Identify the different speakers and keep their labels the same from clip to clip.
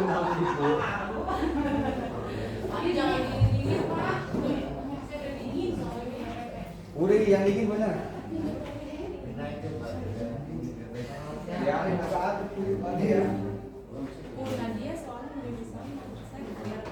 Speaker 1: Ini jangan dingin-dingin, Pak. Saya udah dingin soalnya.
Speaker 2: Udah yang dingin benar. Ya, ini saat itu tadi ya.
Speaker 1: Nadia soalnya udah bisa saya biar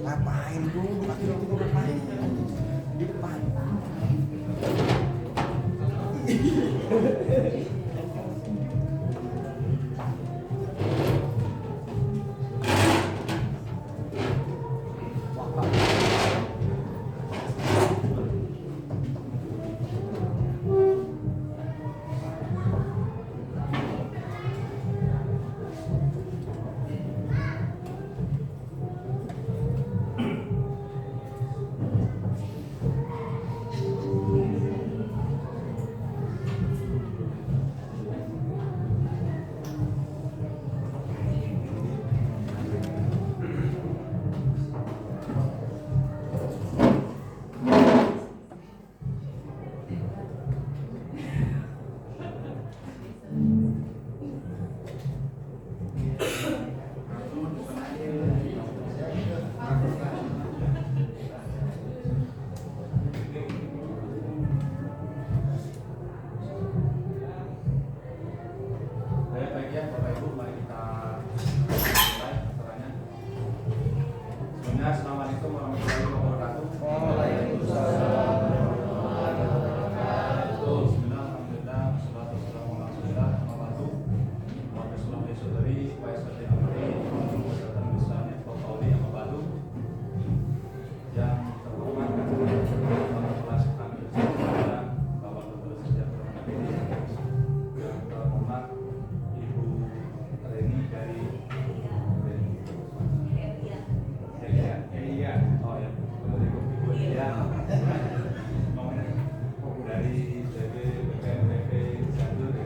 Speaker 2: Ngapain dulu? Laki-laki itu ngapain? Di depan.
Speaker 3: Assalamualaikum warahmatullahi wabarakatuh.
Speaker 2: Waalaikumsalam.
Speaker 3: Bismillah, alhamdulillah, wassalatu wassalamu ala rasulillah, amma ba'du. Wa billahi saudari, wa sallallahu alaihi wa sallam. Yang terhormat Bapak Kelas kami bersama Bapak Dr. Sejahtera Nabi, yang terhormat Ibu Reni dari oh ya, Ibu Elia dari BPMPP Cianjur ya.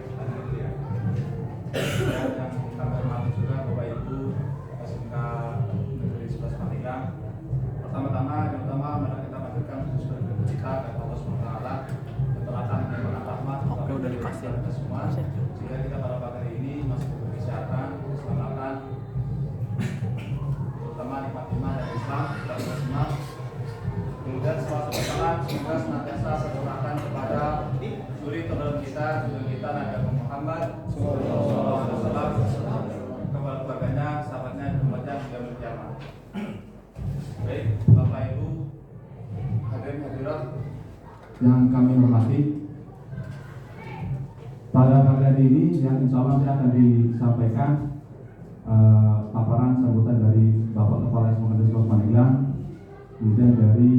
Speaker 3: Dan yang kami hormati juga Bapak Ibu SMK Negeri 11 Pandeglang. Pertama-tama mari kita panjatkan puji kita kepada Allah SWT yang telah mengaturkan rahmat kepada kita semua, sehingga kita pada pagi hari ini masih diberi kesehatan, keselamatan, terutama nikmat iman dan Islam kita semua. Kemudian selawat salam semoga senantiasa tercurahkan kepada suri teladan kita Nabi Muhammad SAW, kepada keluarganya, sahabatnya, dan umatnya hingga berkiamat. Baik, Bapak Ibu hadirin hadirat yang kami hormati, pada pagi hari ini yang insya Allah saya akan disampaikan paparan sambutan dari Bapak Kepala SMK Negeri 11 Pandeglang, kemudian dari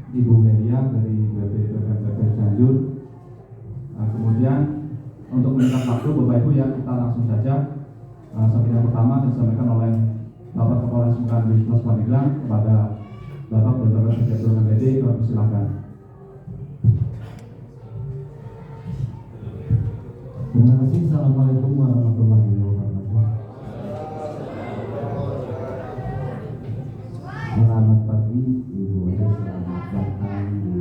Speaker 3: Ibu Helia dari BPMPP Cianjur. Kemudian untuk meningkat waktu Bapak Ibu ya, kita langsung saja sampai yang pertama disampaikan oleh Bapak Kepala SMK Negeri 11 Pandeglang kepada Bapak Dr. Sejahtera MPD. Kami silakan.
Speaker 4: Terima kasih. Assalamualaikum warahmatullahi wabarakatuh. Selamat pagi Ibu Ade, selamat datang di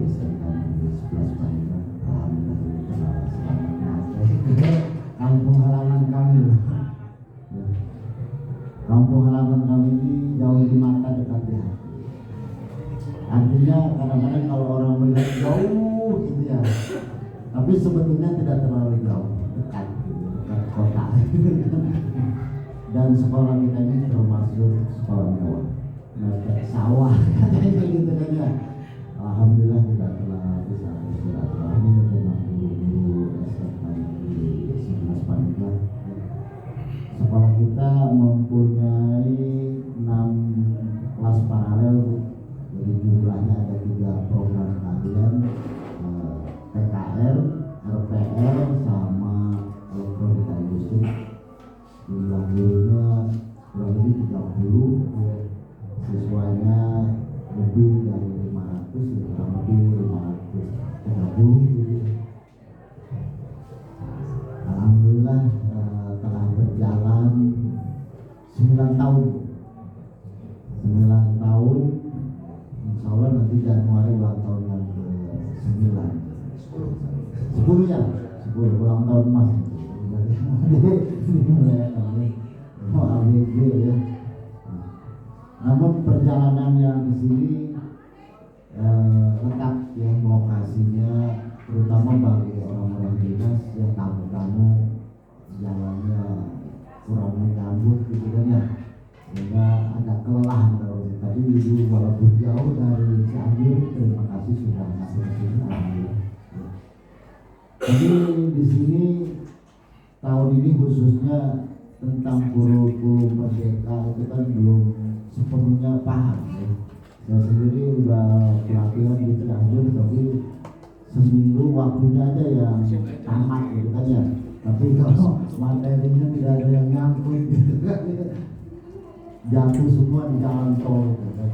Speaker 4: SMK Negeri 11 Pandeglang. Alhamdulillah selamat datang kampung halaman kami. Kampung halaman kami ini jauh di mata, dekat di hati. kadang-kadang kalau orang melihat jauh gitu ya, tapi sebetulnya tidak terlalu jauh, dekat gitu, dekat kota. Dan sekolah kita ini termasuk sekolah mewah, sawah katanya gitu kan ya. Alhamdulillah kita telah bisa bersilaturahmi dengan guru-guru SMK di 11 Pandeglang. Sekolah kita mempunyai 6 kelas paralel, jadi jumlahnya ada 3 program kajian, PKR, RPR, sama elektronika industri. Jumlah gurunya kurang lebih 30, siswanya lebih dari 500, kurang lebih 530 gitu. Alhamdulillah telah berjalan 9 tahun. 9 tahun, insya Allah nanti Januari ulang tahun yang ke-9. 10 ya, 10 ulang tahun Mas. Mau ABG ya. Namun perjalanan yang di sini lengkap ya, lokasinya terutama bagi orang-orang dinas yang tamu-tamu jalannya kurang menyambut gitu kan ya, sehingga ada kelelahan kalau tadi dulu walaupun jauh dari Cianjur, terima kasih sudah masuk ke sini. Jadi di sini tahun ini khususnya tentang kurikulum merdeka itu kan belum sepenuhnya paham ya. Saya sendiri udah pelatihan di Cianjur, tapi seminggu waktunya aja yang tamat gitu kan ya. Tapi kalau materinya tidak ada yang nyangkut gitu kan ya, jatuh semua di jalan tol gitu kan.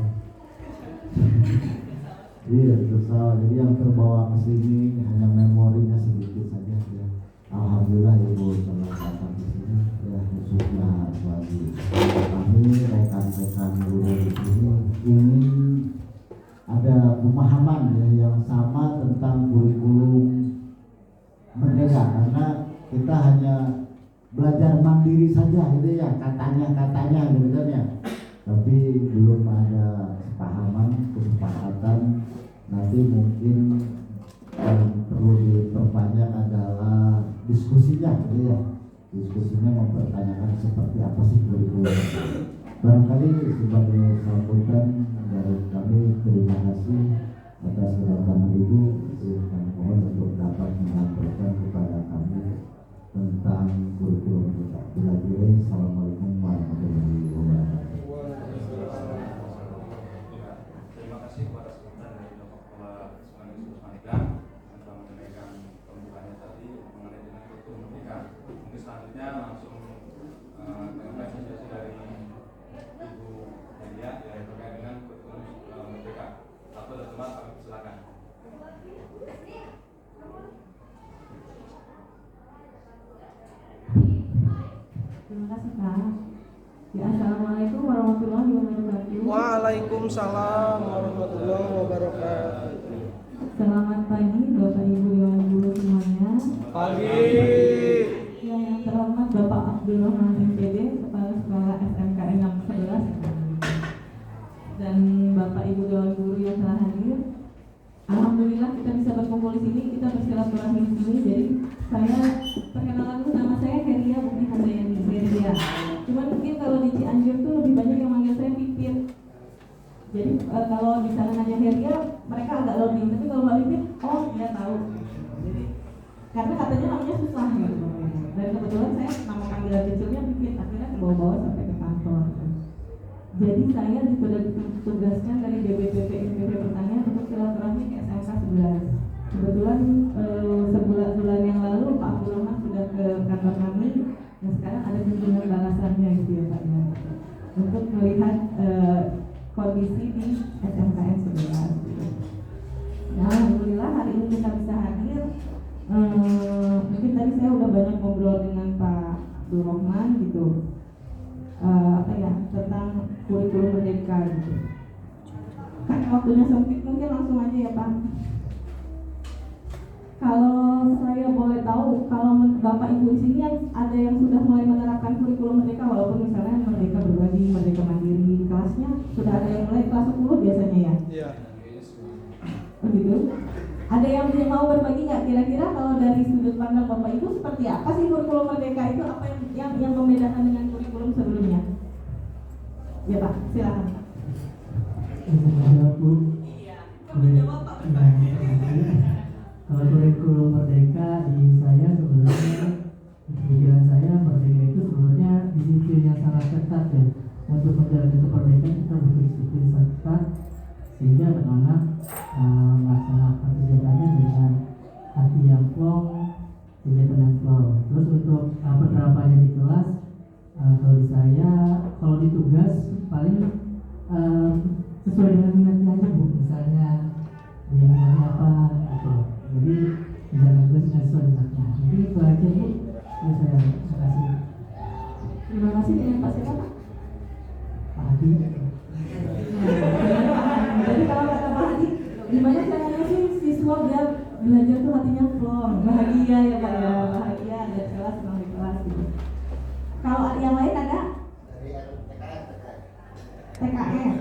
Speaker 4: Iya, salah. Jadi yang terbawa ke sini hanya memorinya sedikit saja ya. Alhamdulillah Ibu telah datang di sini ya, khususnya bagi kami rekan-rekan guru di sini ingin ada pemahaman ya yang sama tentang kurikulum merdeka, karena kita hanya belajar mandiri saja gitu ya, katanya gitu kan ya, tapi belum ada kesepakatan. Nanti mungkin yang perlu diperbanyak adalah diskusinya gitu ya, diskusinya mempertanyakan seperti apa sih kurikulum. Barangkali sebagai sambutan dari kami, terima kasih atas kedatangan Ibu. Kami mohon untuk dapat menyampaikan kepada kami tentang kurikulum kita. Bila kira, Assalamualaikum warahmatullahi wabarakatuh.
Speaker 3: Terima kasih kepada sekretaris dari Bapak Kepala Sekolah Negeri 11 Pandeglang yang telah menyampaikan pembukaannya tadi mengenai dengan kurikulum merdeka. Mungkin selanjutnya langsung dengan presentasi dari Ibu Delia yang terkait dengan kurikulum merdeka. Waktu dan tempat kami silakan.
Speaker 1: Terima kasih Kak. Ya, Assalamualaikum warahmatullahi wabarakatuh.
Speaker 2: Waalaikumsalam warahmatullahi wabarakatuh.
Speaker 1: Selamat pagi Bapak Ibu Dewan Guru semuanya.
Speaker 2: Pagi.
Speaker 1: Yang terhormat Bapak Abdul Rahman MPD, Kepala Sekolah SMKN 11, dan Bapak Ibu Dewan Guru yang telah hadir. Alhamdulillah kita bisa berkumpul di sini, kita bersilaturahmi di sini. Jadi saya perkenalan dulu, nama saya Heria Bukti Handayani, Heria. Cuman mungkin kalau di Cianjur tuh lebih banyak yang manggil saya Pipit. Jadi kalau di sana nanya Heria, mereka agak loading. Tapi kalau Mbak Pipit, oh dia tahu. Jadi, karena katanya namanya susah gitu. Dan kebetulan saya nama panggilan kecilnya Pipit, akhirnya ke bawah-bawah sampai ke kantor. Jadi saya sudah ditugaskan dari BBPP IPB Pertanian untuk silaturahmi ke SMK 11. Kebetulan sebulan yang lalu Pak Abdul Rahman sudah ke kantor kami, dan sekarang ada kunjungan balasannya gitu ya Pak ya, untuk melihat kondisi di SMKN 11 gitu. Nah, alhamdulillah hari ini kita bisa hadir. Mungkin tadi saya udah banyak ngobrol dengan Pak Abdul Rahman gitu. Tentang kurikulum merdeka gitu. Karena waktunya sempit, mungkin langsung aja ya Pak. Kalau saya boleh tahu, kalau Bapak Ibu di sini ada yang sudah mulai menerapkan kurikulum merdeka, walaupun misalnya merdeka berbagi, merdeka mandiri di kelasnya sudah ada yang mulai kelas 10 biasanya ya.
Speaker 2: Iya.
Speaker 1: begitu. Ada yang mau berbagi nggak kira-kira kalau dari sudut pandang Bapak Ibu seperti apa sih kurikulum Merdeka itu, apa yang membedakan dengan kurikulum sebelumnya? Ya Pak, silakan. Iya, menjawab Pak.
Speaker 5: Kalau kurikulum Merdeka di saya sebenarnya, pikiran saya Merdeka itu sebenarnya disiplin yang sangat ketat ya. Untuk menjalani kemerdekaan kita butuh disiplin sangat ketat, sehingga anak-anak melaksanakan kegiatannya dengan hati yang plong, kegiatan yang flow. Terus untuk penerapannya di kelas, kalau di saya, kalau di tugas paling sesuai dengan minatnya aja Bu, misalnya di minatnya apa gitu. Jadi jangan tugas sesuai minatnya. Jadi itu aja Bu. Saya kasih.
Speaker 1: Terima kasih. Dengan Pak siapa Pak?
Speaker 5: Pak Hadi.
Speaker 1: Jadi kalau kata Pak Hadi, gimana caranya sih siswa biar belajar tuh hatinya plong, bahagia ya Pak ya, bahagia ada kelas senang di kelas gitu. Kalau yang lain ada? TKR.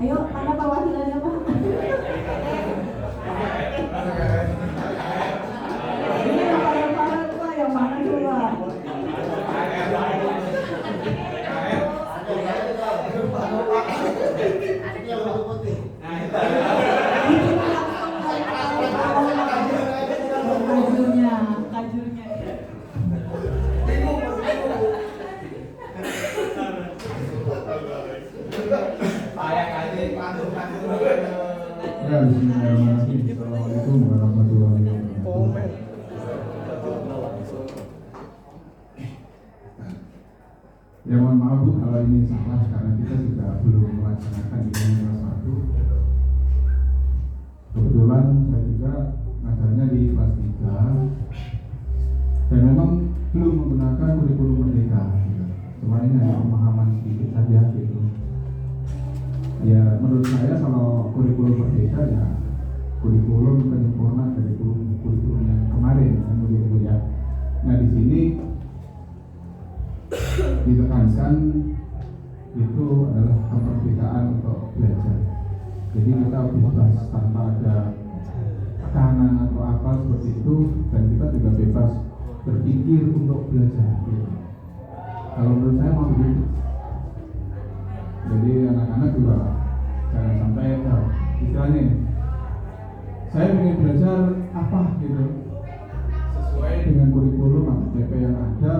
Speaker 1: Ayo, mana perwakilannya Pak? Ini yang paling tua yang mana coba? Kajurnya.
Speaker 6: Ya, bismillahirrahmanirrahim. Assalamualaikum warahmatullahi wabarakatuh. Ya mohon maaf Bu, kalau ini salah karena kita juga belum melaksanakan di kelas 1. Kebetulan saya juga ngajarnya di kelas 3 dan memang belum menggunakan kurikulum Merdeka gitu. Cuma ini hanya pemahaman sedikit saja gitu. Ya menurut saya kalau kurikulum Merdeka ya kurikulum penyempurna dari kurikulum yang kemarin kan begitu ya. Nah di sini ditekankan itu adalah kemerdekaan untuk belajar. Jadi kita bebas tanpa ada tekanan atau apa seperti itu, dan kita juga bebas berpikir untuk belajar. Gitu. Kalau menurut saya mau begitu. Jadi anak-anak juga jangan sampai istilahnya saya ingin belajar apa gitu sesuai dengan kurikulum APP yang ada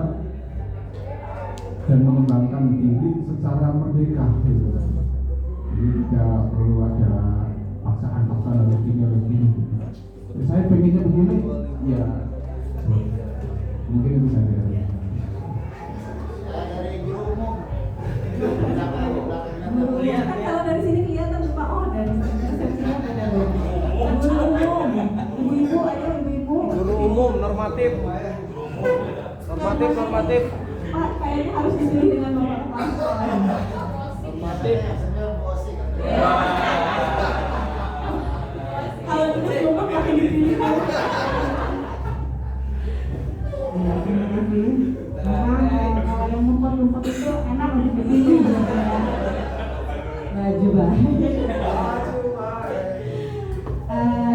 Speaker 6: dan mengembangkan diri secara merdeka gitu. Jadi tidak perlu ada paksaan-paksaan harus gini gitu. Ya, saya pengennya begini ya mungkin itu saja.
Speaker 1: Ya kan kalau dari sini kelihatan Pak, oh dari persepsinya beda loh. Guru umum, ibu-ibu ayo ibu-ibu.
Speaker 2: Guru umum normatif. Normatif.
Speaker 1: Pak, kayaknya harus dipilih dengan nomor kepala.
Speaker 2: Normatif.
Speaker 1: Kalau itu nomor makin dipilih. Kalau yang ngumpet-ngumpet itu enak untuk dipilih. Baju banget.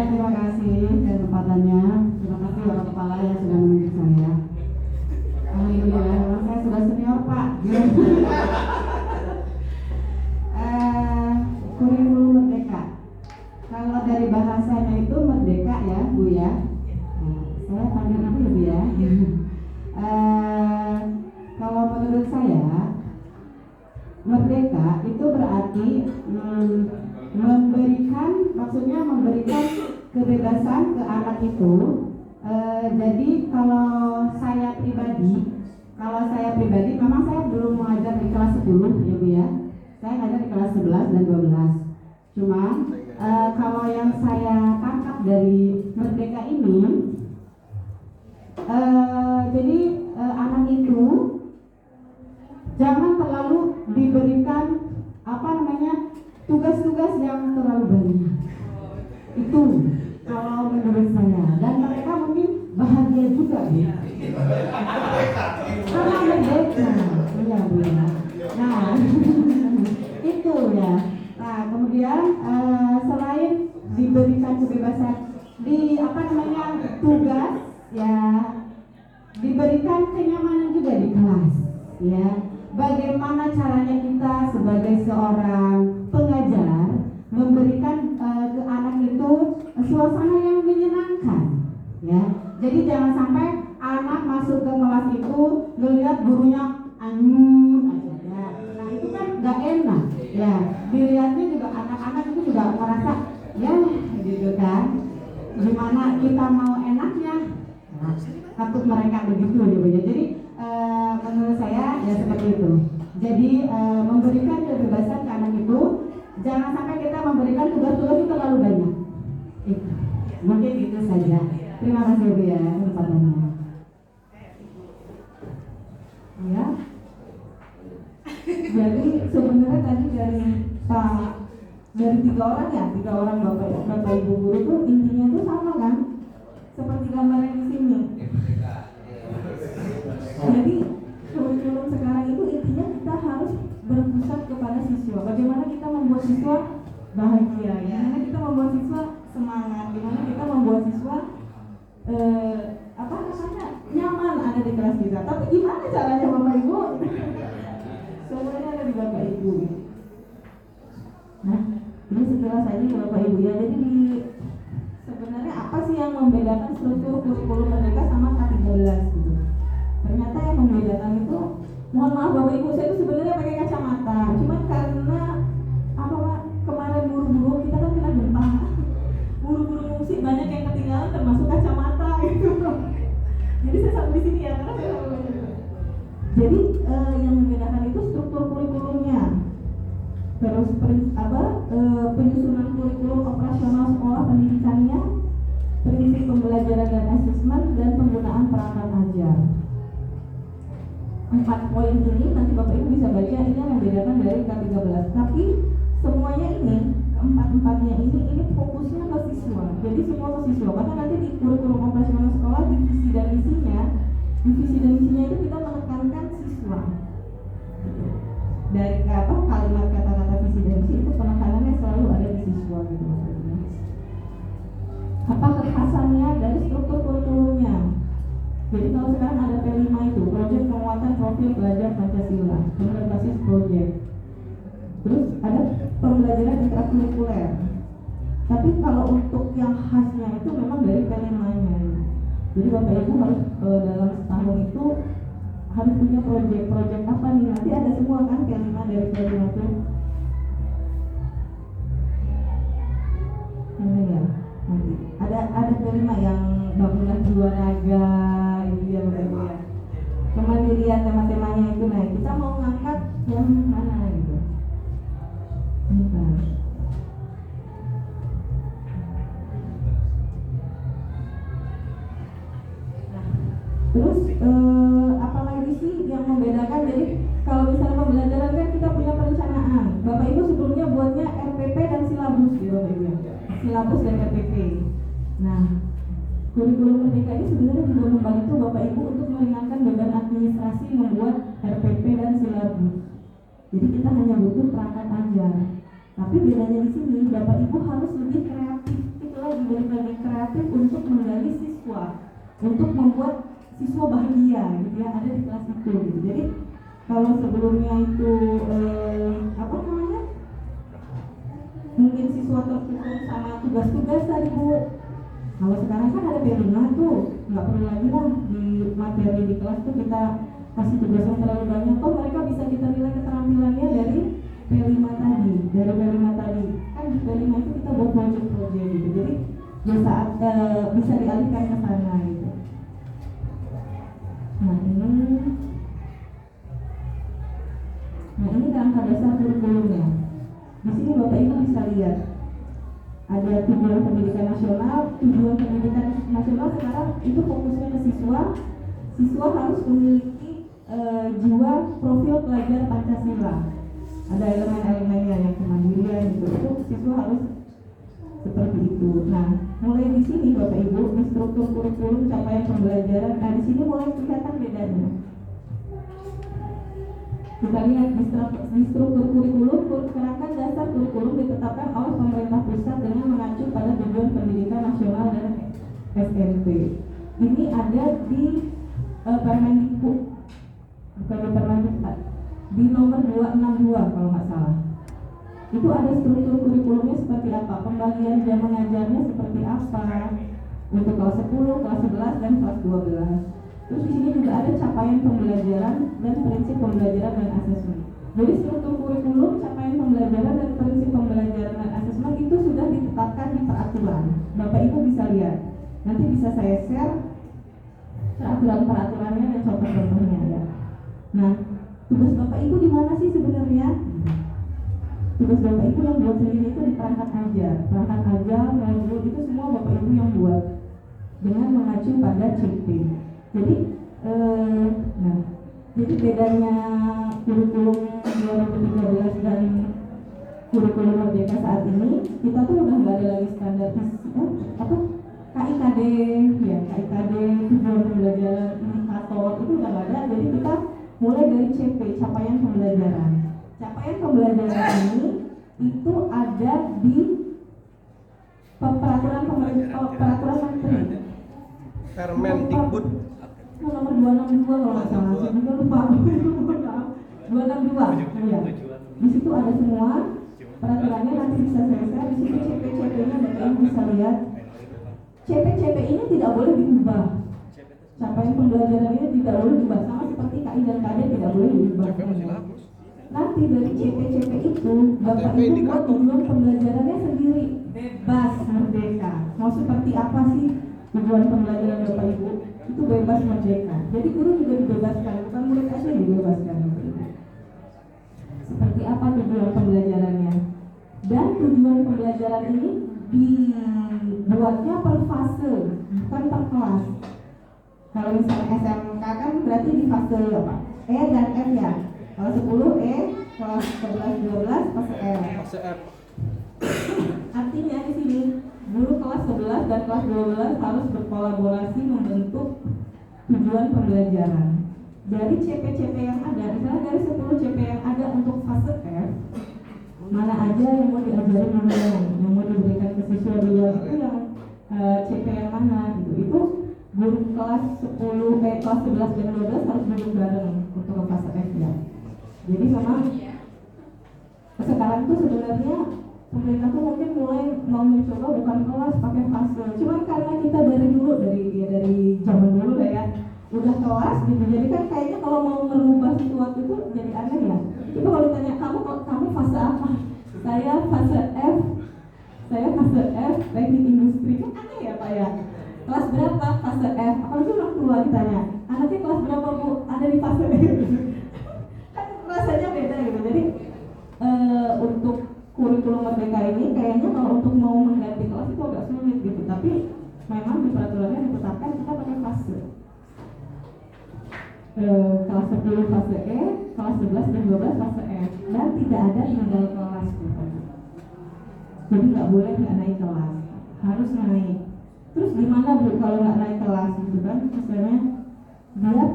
Speaker 7: Terima kasih kesempatannya. Terima kasih Bapak Kepala yang sudah menunjuk saya. Alhamdulillah, memang saya sudah senior Pak. Kurikulum Merdeka. Kalau dari bahasanya itu merdeka ya Bu ya. Saya panggil apa ya Bu ya. Kalau menurut saya merdeka itu berarti maksudnya memberikan kebebasan ke anak itu. Jadi kalau saya pribadi memang saya belum mengajar di kelas 10 ya Bu ya. Saya ngajar di kelas 11 dan 12. Cuma kalau yang saya tangkap dari merdeka ini jadi anak itu jangan terlalu diberikan tugas-tugas yang terlalu banyak. Itu kalau menurut saya, dan mereka mungkin bahagia juga ya. Karena merdeka, ya Bu ya. Nah, itu ya. Nah kemudian selain diberi diberikan kebebasan di tugas ya, diberikan kenyamanan juga di kelas ya. Bagaimana caranya kita sebagai seorang pengajar memberikan ke anak itu suasana yang menyenangkan ya. Jadi jangan sampai anak masuk ke kelas itu melihat gurunya anyun aja ya. Nah itu kan gak enak ya. Dilihatnya juga anak-anak itu juga merasa ya gitu kan. Gimana kita mau enaknya? Nah, takut mereka begitu ya. Jadi menurut saya ya seperti itu. Jadi memberikan kebebasan ke anak itu, jangan sampai kita memberikan tugas-tugas itu terlalu banyak. Itu. Mungkin itu saja. Terima kasih Bu ya kesempatannya.
Speaker 1: Ya. Jadi sebenarnya tadi dari tiga orang bapak ibu guru tuh intinya tuh sama kan, seperti gambarnya di sini. Jadi kurikulum sekarang itu intinya kita harus berpusat kepada siswa. Bagaimana kita membuat siswa bahagia, gimana kita membuat siswa semangat, gimana kita membuat siswa nyaman ada di kelas kita. Tapi gimana caranya Bapak Ibu? Semuanya ada di Bapak Ibu. Nah, ini sekilas saja Bapak Ibu ya. Jadi sebenarnya apa sih yang membedakan struktur kurikulum Merdeka sama K13 gitu? Ternyata yang membedakan itu, mohon maaf Bapak Ibu, saya itu sebenarnya pakai kacamata. Cuman karena kemarin buru-buru kita kan kena gempa. Buru-buru musik banyak yang ketinggalan termasuk kacamata gitu. Jadi saya sampai di sini ya karena saya sampai. Jadi yang membedakan itu struktur kurikulumnya. Terus penyusunan kurikulum operasional sekolah pendidikannya, prinsip pembelajaran dan asesmen, dan penggunaan perangkat ajar. 4 poin ini nanti Bapak Ibu bisa baca, ini yang membedakan dari K13. Tapi semuanya ini, keempat-empatnya ini fokusnya ke siswa. Jadi semua ke siswa. Bahkan nanti di kurikulum operasional sekolah divisi dan misinya itu kita menekankan siswa. Dari kalimat kata-kata visi dan misi itu penekanannya selalu ada di siswa gitu maksudnya. Apa kekhasannya dari struktur kurikulumnya? Jadi kalau sekarang ada P5 itu, proyek penguatan profil pelajar Pancasila, berbasis proyek. Terus ada pembelajaran intrakurikuler. Tapi kalau untuk yang khasnya itu memang dari P5-nya. Jadi Bapak Ibu harus dalam setahun itu harus punya proyek apa nih? Nanti ada semua kan P5 dari P5 itu. Ini ya, nanti ada P5 yang bangunan jiwa raga, itu ya Bapak Ibu ya. Kemandirian tema-temanya itu, nah kita mau ngangkat yang mana gitu. Terus apalagi sih yang membedakan? Jadi kalau misalnya pembelajaran kan kita punya perencanaan. Bapak Ibu sebelumnya buatnya RPP dan silabus gitu Bapak Ibu. Silabus dan RPP. Nah, kurikulum Merdeka ini sebenarnya juga membantu Bapak Ibu untuk meringankan beban administrasi membuat RPP dan silabus. Jadi kita hanya butuh perangkat ajar. Tapi bedanya di sini Bapak Ibu harus lebih kreatif. Itu lagi lebih kreatif untuk menggali siswa, untuk membuat siswa bahagia gitu ya, ada di kelas itu gitu. Jadi kalau sebelumnya itu mungkin siswa terpukul sama tugas-tugas tadi Bu. Kalau sekarang kan ada P5 tuh, nggak perlu lagi lah di materi di kelas tuh kita kasih tugas yang terlalu banyak. Kok mereka bisa kita nilai keterampilannya dari P5 tadi, kan di P5 itu kita buat proyek-proyek gitu. Jadi saat bisa dialihkan ke sana gitu. Nah ini kerangka dasar kurikulumnya. Di sini Bapak Ibu bisa lihat ada tujuan pendidikan nasional. Tujuan pendidikan nasional sekarang itu fokusnya ke siswa. Siswa harus memiliki jiwa profil pelajar Pancasila. Ada elemen-elemennya yang kemandirian gitu. Itu siswa harus seperti itu. Nah, mulai di sini Bapak Ibu di struktur kurikulum capaian pembelajaran. Nah, di sini mulai kelihatan bedanya. Kita lihat di struktur kurikulum, kerangka dasar kurikulum ditetapkan oleh pemerintah pusat dengan mengacu pada Tujuan Pendidikan Nasional dan SMP. Ini ada di Permendikbud, bukan di Permendikbud, di nomor 262 kalau nggak salah. Itu ada struktur kurikulumnya seperti apa, pembagian jam mengajarnya seperti apa untuk kelas 10, kelas 11, dan kelas 12. Terus di sini juga ada capaian pembelajaran dan prinsip pembelajaran dan asesmen. Jadi struktur kurikulum, capaian pembelajaran dan prinsip pembelajaran dan asesmen itu sudah ditetapkan di peraturan. Bapak Ibu bisa lihat. Nanti bisa saya share peraturan-peraturannya dan contoh-contohnya ya. Nah, tugas Bapak Ibu di mana sih sebenarnya? Tugas Bapak Ibu yang buat sendiri itu di perangkat ajar, modul itu semua Bapak Ibu yang buat dengan mengacu pada CP. Jadi, jadi bedanya kurikulum 2013 dan kurikulum Merdeka saat ini, kita tuh udah nggak ada lagi KIKD, ya KIKD, tujuan pembelajaran, indikator itu udah nggak ada. Jadi kita mulai dari CP, capaian pembelajaran. Capaian pembelajaran ini itu ada di peraturan menteri.
Speaker 2: Permendikbud
Speaker 1: Nomor 262 kalau nggak salah, saya juga lupa. 262, ya. Di situ ada semua peraturannya, nanti bisa saya share. Di situ CP-CP-nya Bapak bisa lihat. CP-CP ini tidak boleh diubah. Capaian pembelajaran ini tidak boleh diubah, sama seperti KI dan KD tidak boleh diubah. Nanti dari CP-CP itu Bapak Ibu buat tujuan pembelajarannya sendiri, bebas merdeka. Mau seperti apa sih tujuan pembelajaran Bapak Ibu? Itu bebas merdeka. Jadi guru juga dibebaskan, bukan murid aja yang dibebaskan. Seperti apa tujuan pembelajarannya? Dan tujuan pembelajaran ini dibuatnya per fase, bukan per kelas. Kalau misalnya SMK kan berarti di fase apa? E dan F ya. Kalau 10 E, kelas 11 12 fase F.
Speaker 2: fase F.
Speaker 1: Artinya di sini guru kelas 11 dan kelas 12 harus berkolaborasi membentuk tujuan pembelajaran. Dari CP-CP yang ada, misalnya dari 10 CP yang ada untuk fase F, mana aja yang mau diajarin yang mau diberikan ke siswa di luar itu yang CP yang mana gitu. Itu guru kelas 10, kelas 11 dan 12 harus duduk bareng untuk fase F ya. Jadi memang sekarang tuh sebenarnya pemerintah tuh mungkin mulai mau mencoba bukan kelas pakai fase. Cuman karena kita dari dulu dari zaman dulu lah ya udah kelas gitu. Jadi kan kayaknya kalau mau merubah sesuatu itu jadi aneh ya. Itu kalau ditanya kamu fase apa? Saya fase F. Saya fase F teknik industri. Kan aneh ya Pak ya. Kelas berapa? Fase F. Apalagi orang tua ditanya, anaknya kelas berapa Bu? Ada di fase F. Kan rasanya beda gitu. Jadi untuk kurikulum Merdeka ini kayaknya kalau untuk mau mengganti kelas itu agak sulit gitu. Tapi memang di peraturannya ditetapkan kita pakai fase. Kelas 10 fase E, kelas 11 dan 12 fase F, dan tidak ada tinggal kelas gitu. Jadi nggak boleh nggak naik kelas, harus naik. Terus gimana Bu kalau nggak naik kelas gitu kan? Misalnya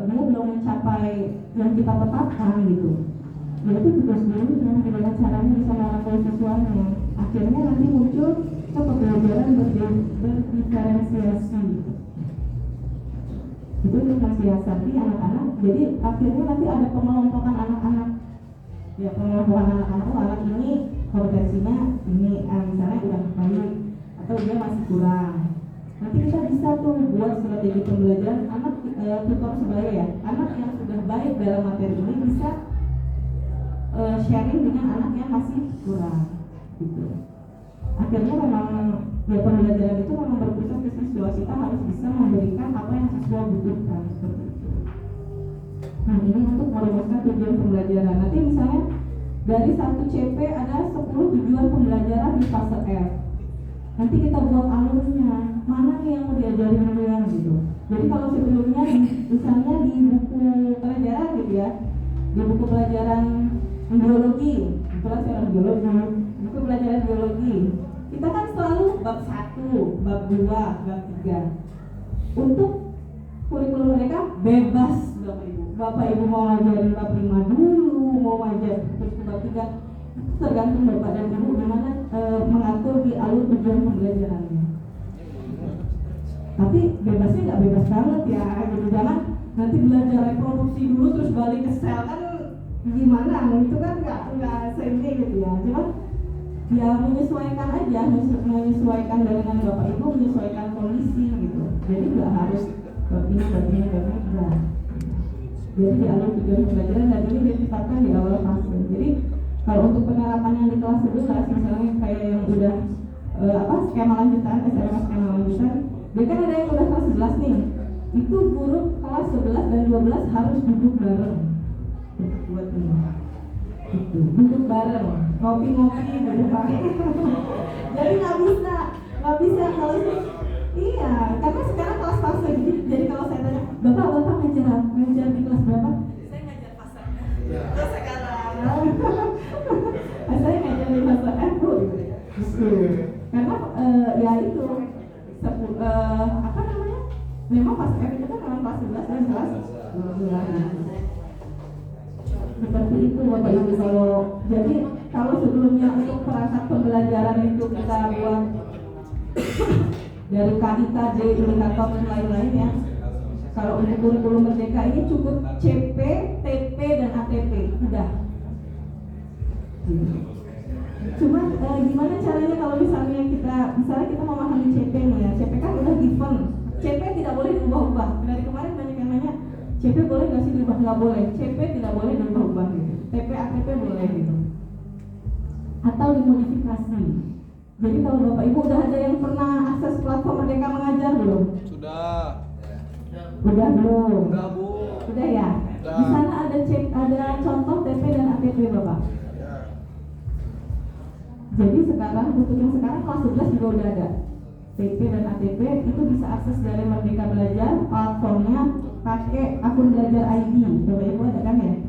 Speaker 1: dia belum mencapai yang kita tetapkan gitu. Berarti tugas guru dengan gimana caranya bisa merangkul siswanya. Akhirnya nanti muncul pembelajaran berdiferensiasi. Itu untuk mensiasati anak-anak. Jadi akhirnya nanti ada pengelompokan anak-anak. Ya pengelompokan anak-anak, anak ini kompetensinya ini misalnya udah baik atau dia masih kurang. Nanti kita bisa tuh buat strategi pembelajaran anak tutor sebaya ya. Anak yang sudah baik dalam materi ini bisa sharing dengan anak yang masih kurang gitu. Akhirnya memang ya pembelajaran itu memang berpusat ke siswa, kita harus bisa memberikan apa yang siswa butuhkan seperti itu. Nah ini untuk merumuskan tujuan pembelajaran. Nanti misalnya dari satu CP ada 10 tujuan pembelajaran di fase F. Nanti kita buat alurnya, mana nih yang mau diajarin duluan gitu. Jadi kalau sebelumnya misalnya di buku pelajaran gitu ya, di buku pelajaran biologi, kelas yang biologi, buku pelajaran biologi, kita kan selalu bab 1, bab 2, bab 3. Untuk kurikulum mereka bebas Bapak Ibu mau ngajarin bab 5 dulu, mau ngajarin terus bab 3, tergantung Bapak dan Ibu gimana mengatur di alur tujuan pembelajarannya. Tapi bebasnya nggak bebas banget ya, gitu. Jangan nanti belajar reproduksi dulu terus balik ke sel, kan gimana? Itu kan nggak seni gitu ya. Cuma ya menyesuaikan aja, menyesuaikan dengan Bapak Ibu, menyesuaikan kondisi gitu. Jadi nggak harus ini enggak. Jadi di alur tujuan pembelajaran dan ini ditetapkan di awal fase. Jadi kalau untuk penerapan yang di kelas 11 misalnya kayak yang udah skema lanjutan, SMA skema lanjutan, dia kan ada yang udah kelas 11 nih. Itu guru kelas 11 dan 12 harus duduk bareng. Buat ini. Gitu. Duduk bareng, ngopi-ngopi duduk bareng. Jadi nggak bisa kalau iya, karena sekarang kelas fase gitu. Jadi kalau saya tanya, Bapak ngajar di kelas berapa? Saya ngajar fasenya. Terus sekarang saya ngajar di fase F Bu. Karena ya itu memang fase F itu kan memang kelas 11 dan kelas 12. Seperti itu Bapak Ibu. Kalau sebelumnya untuk perangkat pembelajaran itu kita buat dari KIKD, indikator dan lain-lain ya. Kalau untuk kurikulum merdeka ini cukup CP, TP dan ATP, udah. Cuma gimana caranya kalau misalnya kita memahami CP nih ya. CP kan udah given. CP tidak boleh diubah-ubah. Dari kemarin banyak yang nanya, CP boleh nggak sih diubah? Nggak boleh. CP tidak boleh diubah-ubah gitu. TP, ATP boleh gitu. Atau dimodifikasi. Jadi kalau Bapak Ibu udah ada yang pernah akses platform Merdeka Mengajar belum?
Speaker 2: Sudah.
Speaker 1: Udah belum?
Speaker 2: Udah Bu.
Speaker 1: Udah ya?
Speaker 2: Udah.
Speaker 1: Di sana ada contoh TP dan ATP Bapak.
Speaker 2: Ya.
Speaker 1: Jadi sekarang untuk yang sekarang kelas 11 juga udah ada. TP dan ATP itu bisa akses dari Merdeka Belajar, platformnya pakai akun belajar ID. Bapak Ibu ada kan ya?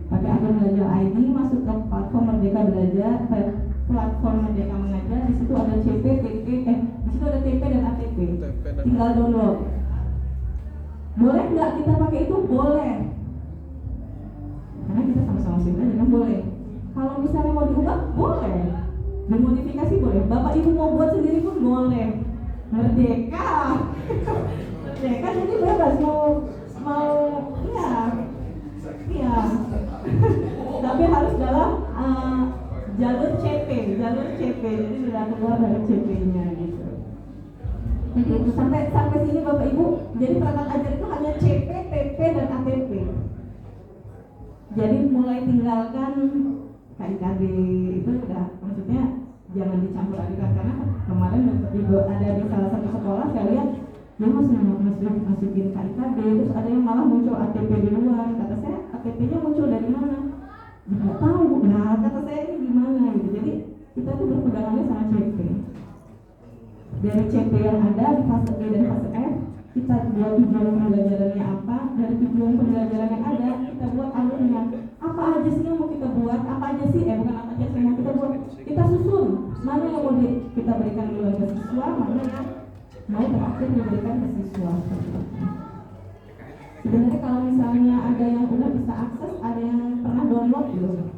Speaker 1: Pakai akun belajar ID masuk ke platform Merdeka Belajar, platform Merdeka Mengajar. Di situ ada CP, TP, di situ ada TP dan ATP. Tinggal download. Boleh nggak kita pakai itu? Boleh. Karena kita sama-sama belajar kan boleh. Kalau misalnya mau diubah, boleh. Dimodifikasi boleh. Bapak Ibu mau buat sendiri pun boleh. Merdeka. Merdeka jadi bebas mau iya. Tapi harus dalam jalur CP. Jadi sudah keluar dari CP-nya gitu. Jadi itu sampai sini Bapak Ibu. Jadi perangkat ajar itu hanya CP, TP dan ATP. Jadi mulai tinggalkan KIKD itu udah, maksudnya jangan dicampur adukan. Karena kemarin ada di salah satu sekolah saya lihat dia masukin KIKD, terus ada yang malah muncul ATP duluan. Kata saya ATP-nya muncul dari mana? Nggak tahu. Nah kata saya ini gimana gitu. Jadi kita tuh berpegangannya sama CP. Dari CP yang ada di fase B dan fase F, kita buat tujuan pembelajarannya apa. Dari tujuan pembelajaran yang ada, kita buat alurnya. Apa aja sih yang mau kita buat? Apa aja sih? Bukan apa aja sih yang mau kita buat. Kita susun. Mana yang mau kita berikan duluan ke siswa, mana yang mau terakhir diberikan ke siswa. Sebenarnya kalau misalnya ada yang udah bisa akses, ada yang pernah download belum?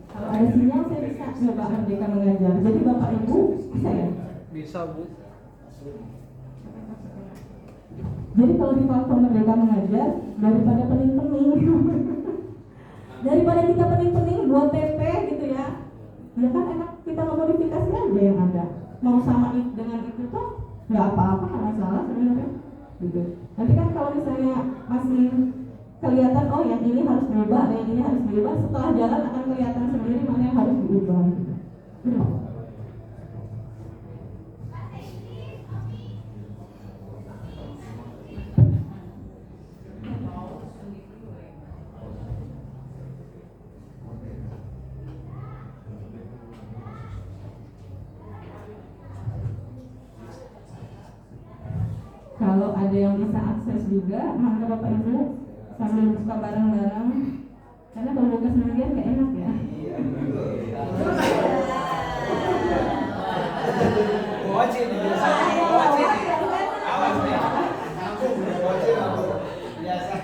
Speaker 1: Kalau ada sinyal saya bisa coba Merdeka Mengajar. Jadi Bapak Ibu bisa ya?
Speaker 2: Bisa Bu.
Speaker 1: Jadi kalau di platform Merdeka Mengajar, daripada pening-pening daripada kita pening-pening buat TP gitu ya, ya kan enak kita memodifikasi aja yang ada. Mau sama dengan itu tuh nggak apa-apa, nggak masalah sebenarnya gitu. Nanti kan kalau misalnya masih kelihatan oh yang ini harus diubah, yang ini harus diubah, setelah jalan akan kelihatan sendiri mana yang harus diubah gitu. Kalau ada yang bisa akses juga, maka Bapak Ibu sambil buka bareng-bareng. Karena kalau buka sendirian gak enak ya.
Speaker 2: Wajib biasa. Wajib. Awas ya. Aku wajib biasa.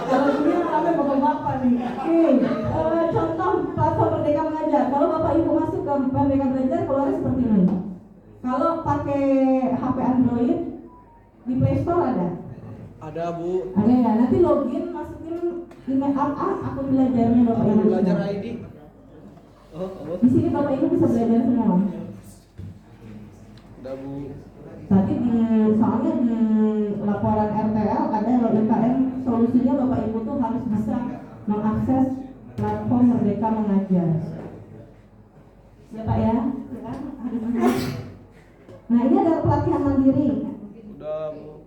Speaker 1: Kalau ini sampai bapak-bapak nih. Oke, contoh platform Merdeka Mengajar. Kalau Bapak Ibu Merdeka Belajar keluarnya seperti ini. Kalau pakai HP Android di Play Store ada.
Speaker 2: Ada Bu.
Speaker 1: Ada ya. Nanti login, masukin email akun belajarnya Bapak Ibu.
Speaker 2: Belajar ID. Oh, apa?
Speaker 1: Di sini Bapak Ibu bisa belajar semua.
Speaker 2: Ada Bu.
Speaker 1: Tadi soalnya di laporan RTL ada UKM solusinya Bapak Ibu tuh harus bisa mengakses platform Merdeka Mengajar. Ya Pak ya? Nah ini ada pelatihan mandiri.
Speaker 2: Udah Bu.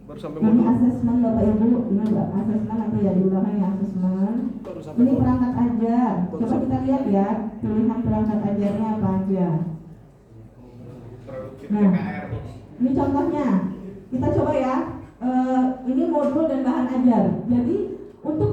Speaker 2: Baru sampai
Speaker 1: Ini
Speaker 2: modul.
Speaker 1: asesmen Bapak Ibu, ini asesmen atau ya diulangnya asesmen.
Speaker 2: Baru sampai
Speaker 1: Ini
Speaker 2: modul.
Speaker 1: perangkat ajar. Coba kita lihat ya pilihan perangkat ajarnya apa aja. Nah, ini contohnya. Kita coba ya. Ini modul dan bahan ajar. Jadi untuk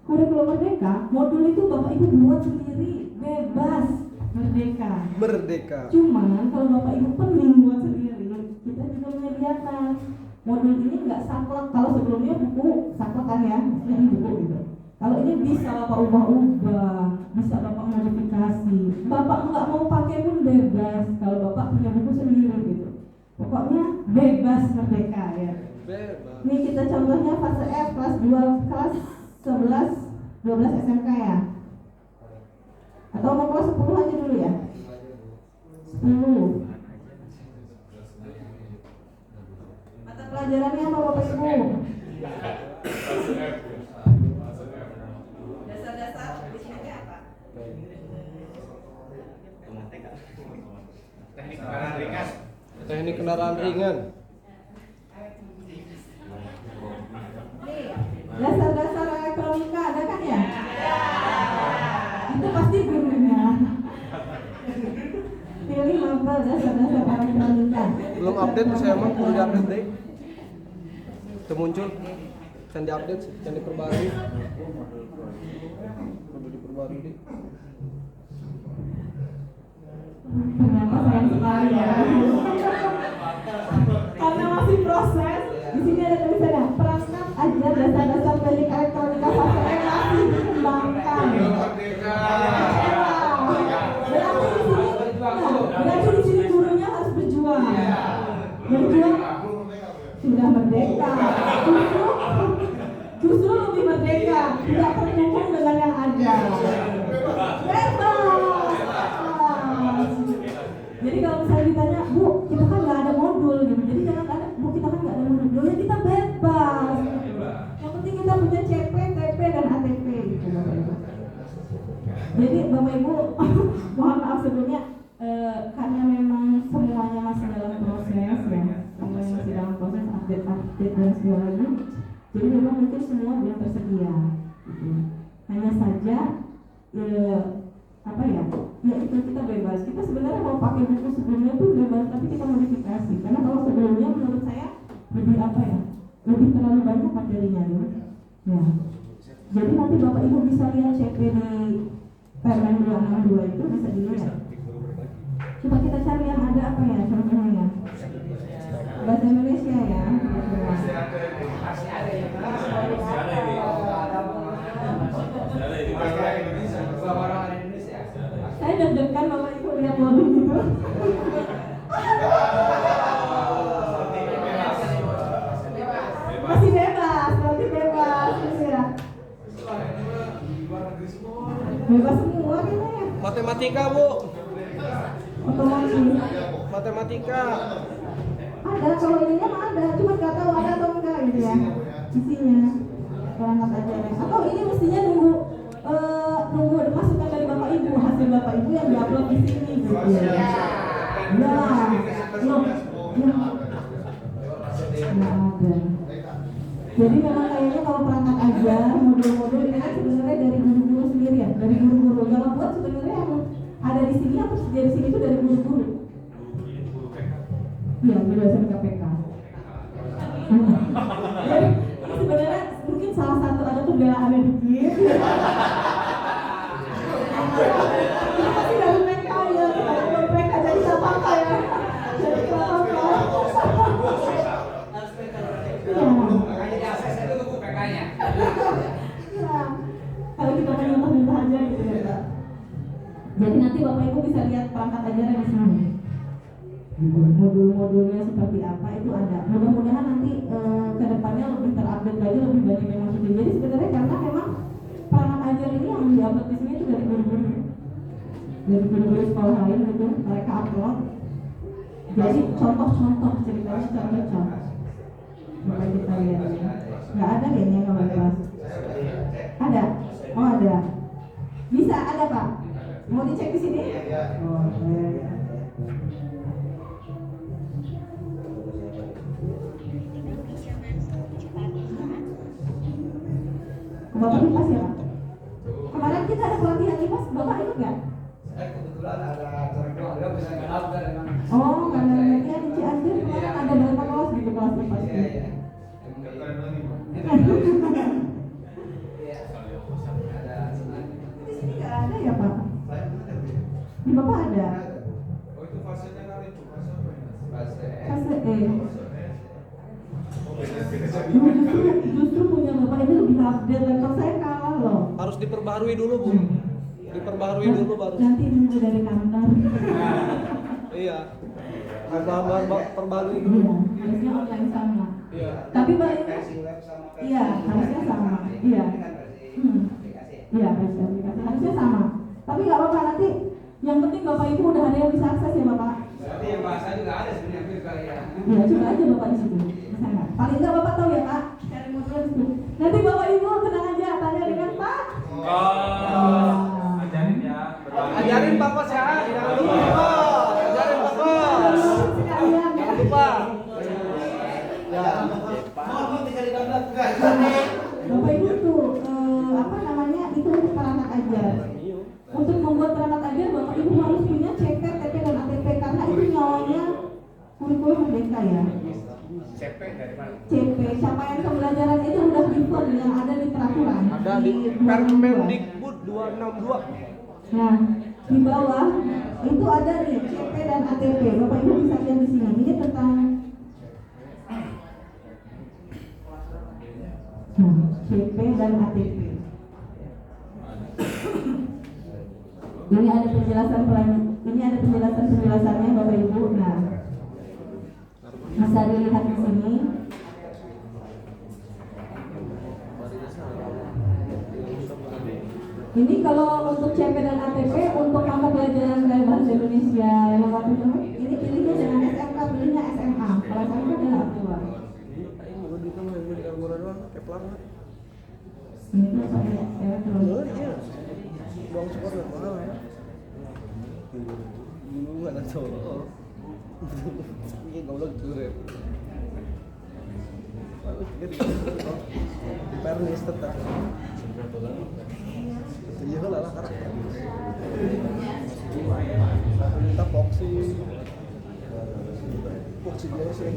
Speaker 1: kurikulum Merdeka, modul itu Bapak Ibu buat sendiri, bebas, merdeka.
Speaker 2: Merdeka.
Speaker 1: Cuman kalau Bapak Ibu pening buat sendiri, kita juga menyediakan modul ini nggak saklek. Kalau sebelumnya buku saklek kan ya, ini buku gitu. Kalau ini bisa Bapak ubah-ubah, bisa Bapak modifikasi. Bapak nggak mau pakai pun bebas. Kalau Bapak punya buku sendiri gitu, pokoknya bebas merdeka ya.
Speaker 2: Bebas.
Speaker 1: Ini kita contohnya fase F kelas 2, kelas 11, 12 SMK ya. Atau mau kelas 10 aja dulu ya. 10. Mata pelajarannya apa Bapak Ibu? Dasar-dasar bisnisnya apa?
Speaker 2: Teknik kendaraan ringan.
Speaker 1: Dasar-dasar elektronika ada kan ya? Itu pasti gurunya. Pilih mapel dasar-dasar elektronika.
Speaker 2: Belum update saya mah perlu di-update deh. Itu muncul. Can di-update, can diperbarui. Perlu diperbarui deh.
Speaker 1: Ternyata sayang sekali ya. Karena masih proses. Di sini ada tulisannya perangkat ajar dasar-dasar teknik elektronika fase E masih dikembangkan. Berarti di sini gurunya harus berjuang. Berjuang sudah merdeka. Justru lebih merdeka, tidak terhubung dengan yang ada. Bebas. Jadi kalau misalnya ditanya, Bu, kita kan nggak ada modul gitu. Jadi jangan ada, Bu, kita kan nggak ada modul. Ya kita bebas. Yang penting kita punya CP, TP, dan ATP gitu, Bapak Ibu. Jadi Bapak Ibu, mohon maaf sebelumnya, karena memang semuanya masih dalam proses ya, semuanya masih dalam proses update dan segala lagi. Jadi memang mungkin semua belum tersedia. Gitu. Hanya saja, apa ya? Ya itu kita bebas. Kita sebenarnya mau pakai buku sebelumnya tuh bebas, tapi kita modifikasi. Karena kalau sebelumnya menurut saya lebih apa ya? Lebih terlalu banyak materinya ya. Ya. Jadi nanti Bapak Ibu bisa lihat CP di Permen 262 itu bisa dilihat. Coba kita cari yang ada apa ya contohnya ya. Bahasa Indonesia ya. Saya deg-degan Bapak Ibu lihat mobil gitu. Masih bebas, berarti bebas ya. Bebas semua kita ya.
Speaker 2: Matematika Bu.
Speaker 1: Otomatis.
Speaker 2: Matematika.
Speaker 1: Ada, kalau ininya mah ada, cuma nggak tahu ada atau enggak gitu ya isinya. Perangkat aja. Atau ini mestinya nunggu masukan dari Bapak Ibu, hasil Bapak Ibu yang diupload di sini gitu ya. Ya, belum. Nggak ada. Jadi memang kayaknya kalau perangkat ajar, modul-modul ini kan sebenarnya dari guru-guru sendiri ya, dari guru-guru. Yang buat sebenarnya yang ada di sini atau dari sini itu dari guru-guru. Iya, guru SMK PK. Jadi sebenarnya mungkin salah satu ada pembelaannya dikit. Pasti dari PK ya, dari PK jadi apa ya? Jadi apa? Kalau kita menyentuh aja gitu ya. Jadi nanti Bapak Ibu bisa lihat perangkat ajaran di sini. Modul-modulnya seperti apa itu ada. Mudah-mudahan nanti ke depannya lebih terupdate lagi, lebih banyak yang masukin. Jadi sebenarnya karena memang perangkat ajar ini yang diupload di sini itu dari guru-guru sekolah lain gitu, mereka upload. Jadi contoh-contoh ceritanya contoh-contoh. Coba kita lihat. Nggak ada kayaknya kalau kelas. Ada? Oh ada. Bisa ada Pak? Mau dicek di sini? Oh, Bapak IPAS ya Pak? Kemarin kita ada pelatihan IPAS, Bapak ikut nggak?
Speaker 2: Kebetulan ada terkenal, bisa ngelap kan emang.
Speaker 1: Oh, karena latihan di Cianjur kemarin ada berapa kelas gitu kelas IPAS?
Speaker 2: Iya.
Speaker 1: Di sini nggak ada ya Pak? Di Bapak ada?
Speaker 3: Oh itu fasenya kali itu, fase apa ya?
Speaker 1: Fase E. Justru punya Bapak ini lebih update, laptop saya kalah loh.
Speaker 2: Harus diperbaharui dulu Bu. Diperbaharui dulu baru.
Speaker 1: Nanti nunggu dari kantor.
Speaker 2: Iya. Perbaharui
Speaker 1: Iya,
Speaker 2: dulu.
Speaker 1: harusnya online sama.
Speaker 2: Iya.
Speaker 1: Tapi baliknya, iya harusnya sama. Iya. Iya versi aplikasi harusnya sama. Tapi nggak apa-apa nanti. Yang penting Bapak Ibu udah ada yang bisa akses ya Bapak.
Speaker 2: Berarti yang bahasa juga ada sebenarnya kali ya.
Speaker 1: Iya coba aja Bapak di situ. Bisa nggak? Paling nggak Bapak tahu ya Pak. Cari modul di situ. Nanti Bapak Ibu tenang aja tanya dengan Pak.
Speaker 3: Oh, ajarin ya.
Speaker 2: Ajarin Bapak saya. Jangan lupa. Ajarin Bapak.
Speaker 1: Sekalian ya.
Speaker 2: Jangan lupa. Ya.
Speaker 1: Bapak Ibu tuh apa namanya itu untuk perangkat ajar. Untuk membuat perangkat ajar Bapak Ibu harus punya CP, TP dan ATP karena itu nyawanya kurikulum merdeka ya.
Speaker 3: CP dari mana?
Speaker 1: CP capaian pembelajaran itu udah given yang ada di peraturan.
Speaker 2: Ada di Permendikbud 262.
Speaker 1: Nah di bawah itu ada nih CP dan ATP. Bapak Ibu bisa lihat di sini. Ini tentang CP dan ATP. Ini ada penjelasannya Bapak Ibu. Nah, bisa dilihat di sini. Ini kalau untuk CP dan ATP untuk mata pelajaran gaya bahasa Indonesia yang waktu itu ini pilihnya dengan SMK, pilihnya SMA. Kalau SMK dia nggak keluar. Ini tuh saya elektronik.
Speaker 2: Buang support nggak mahal ya. Dulu nggak ada cowok. Ini goblok dure. Di pernis tetap. Iya lah karakter. Kita foxy. Foxy dia sih.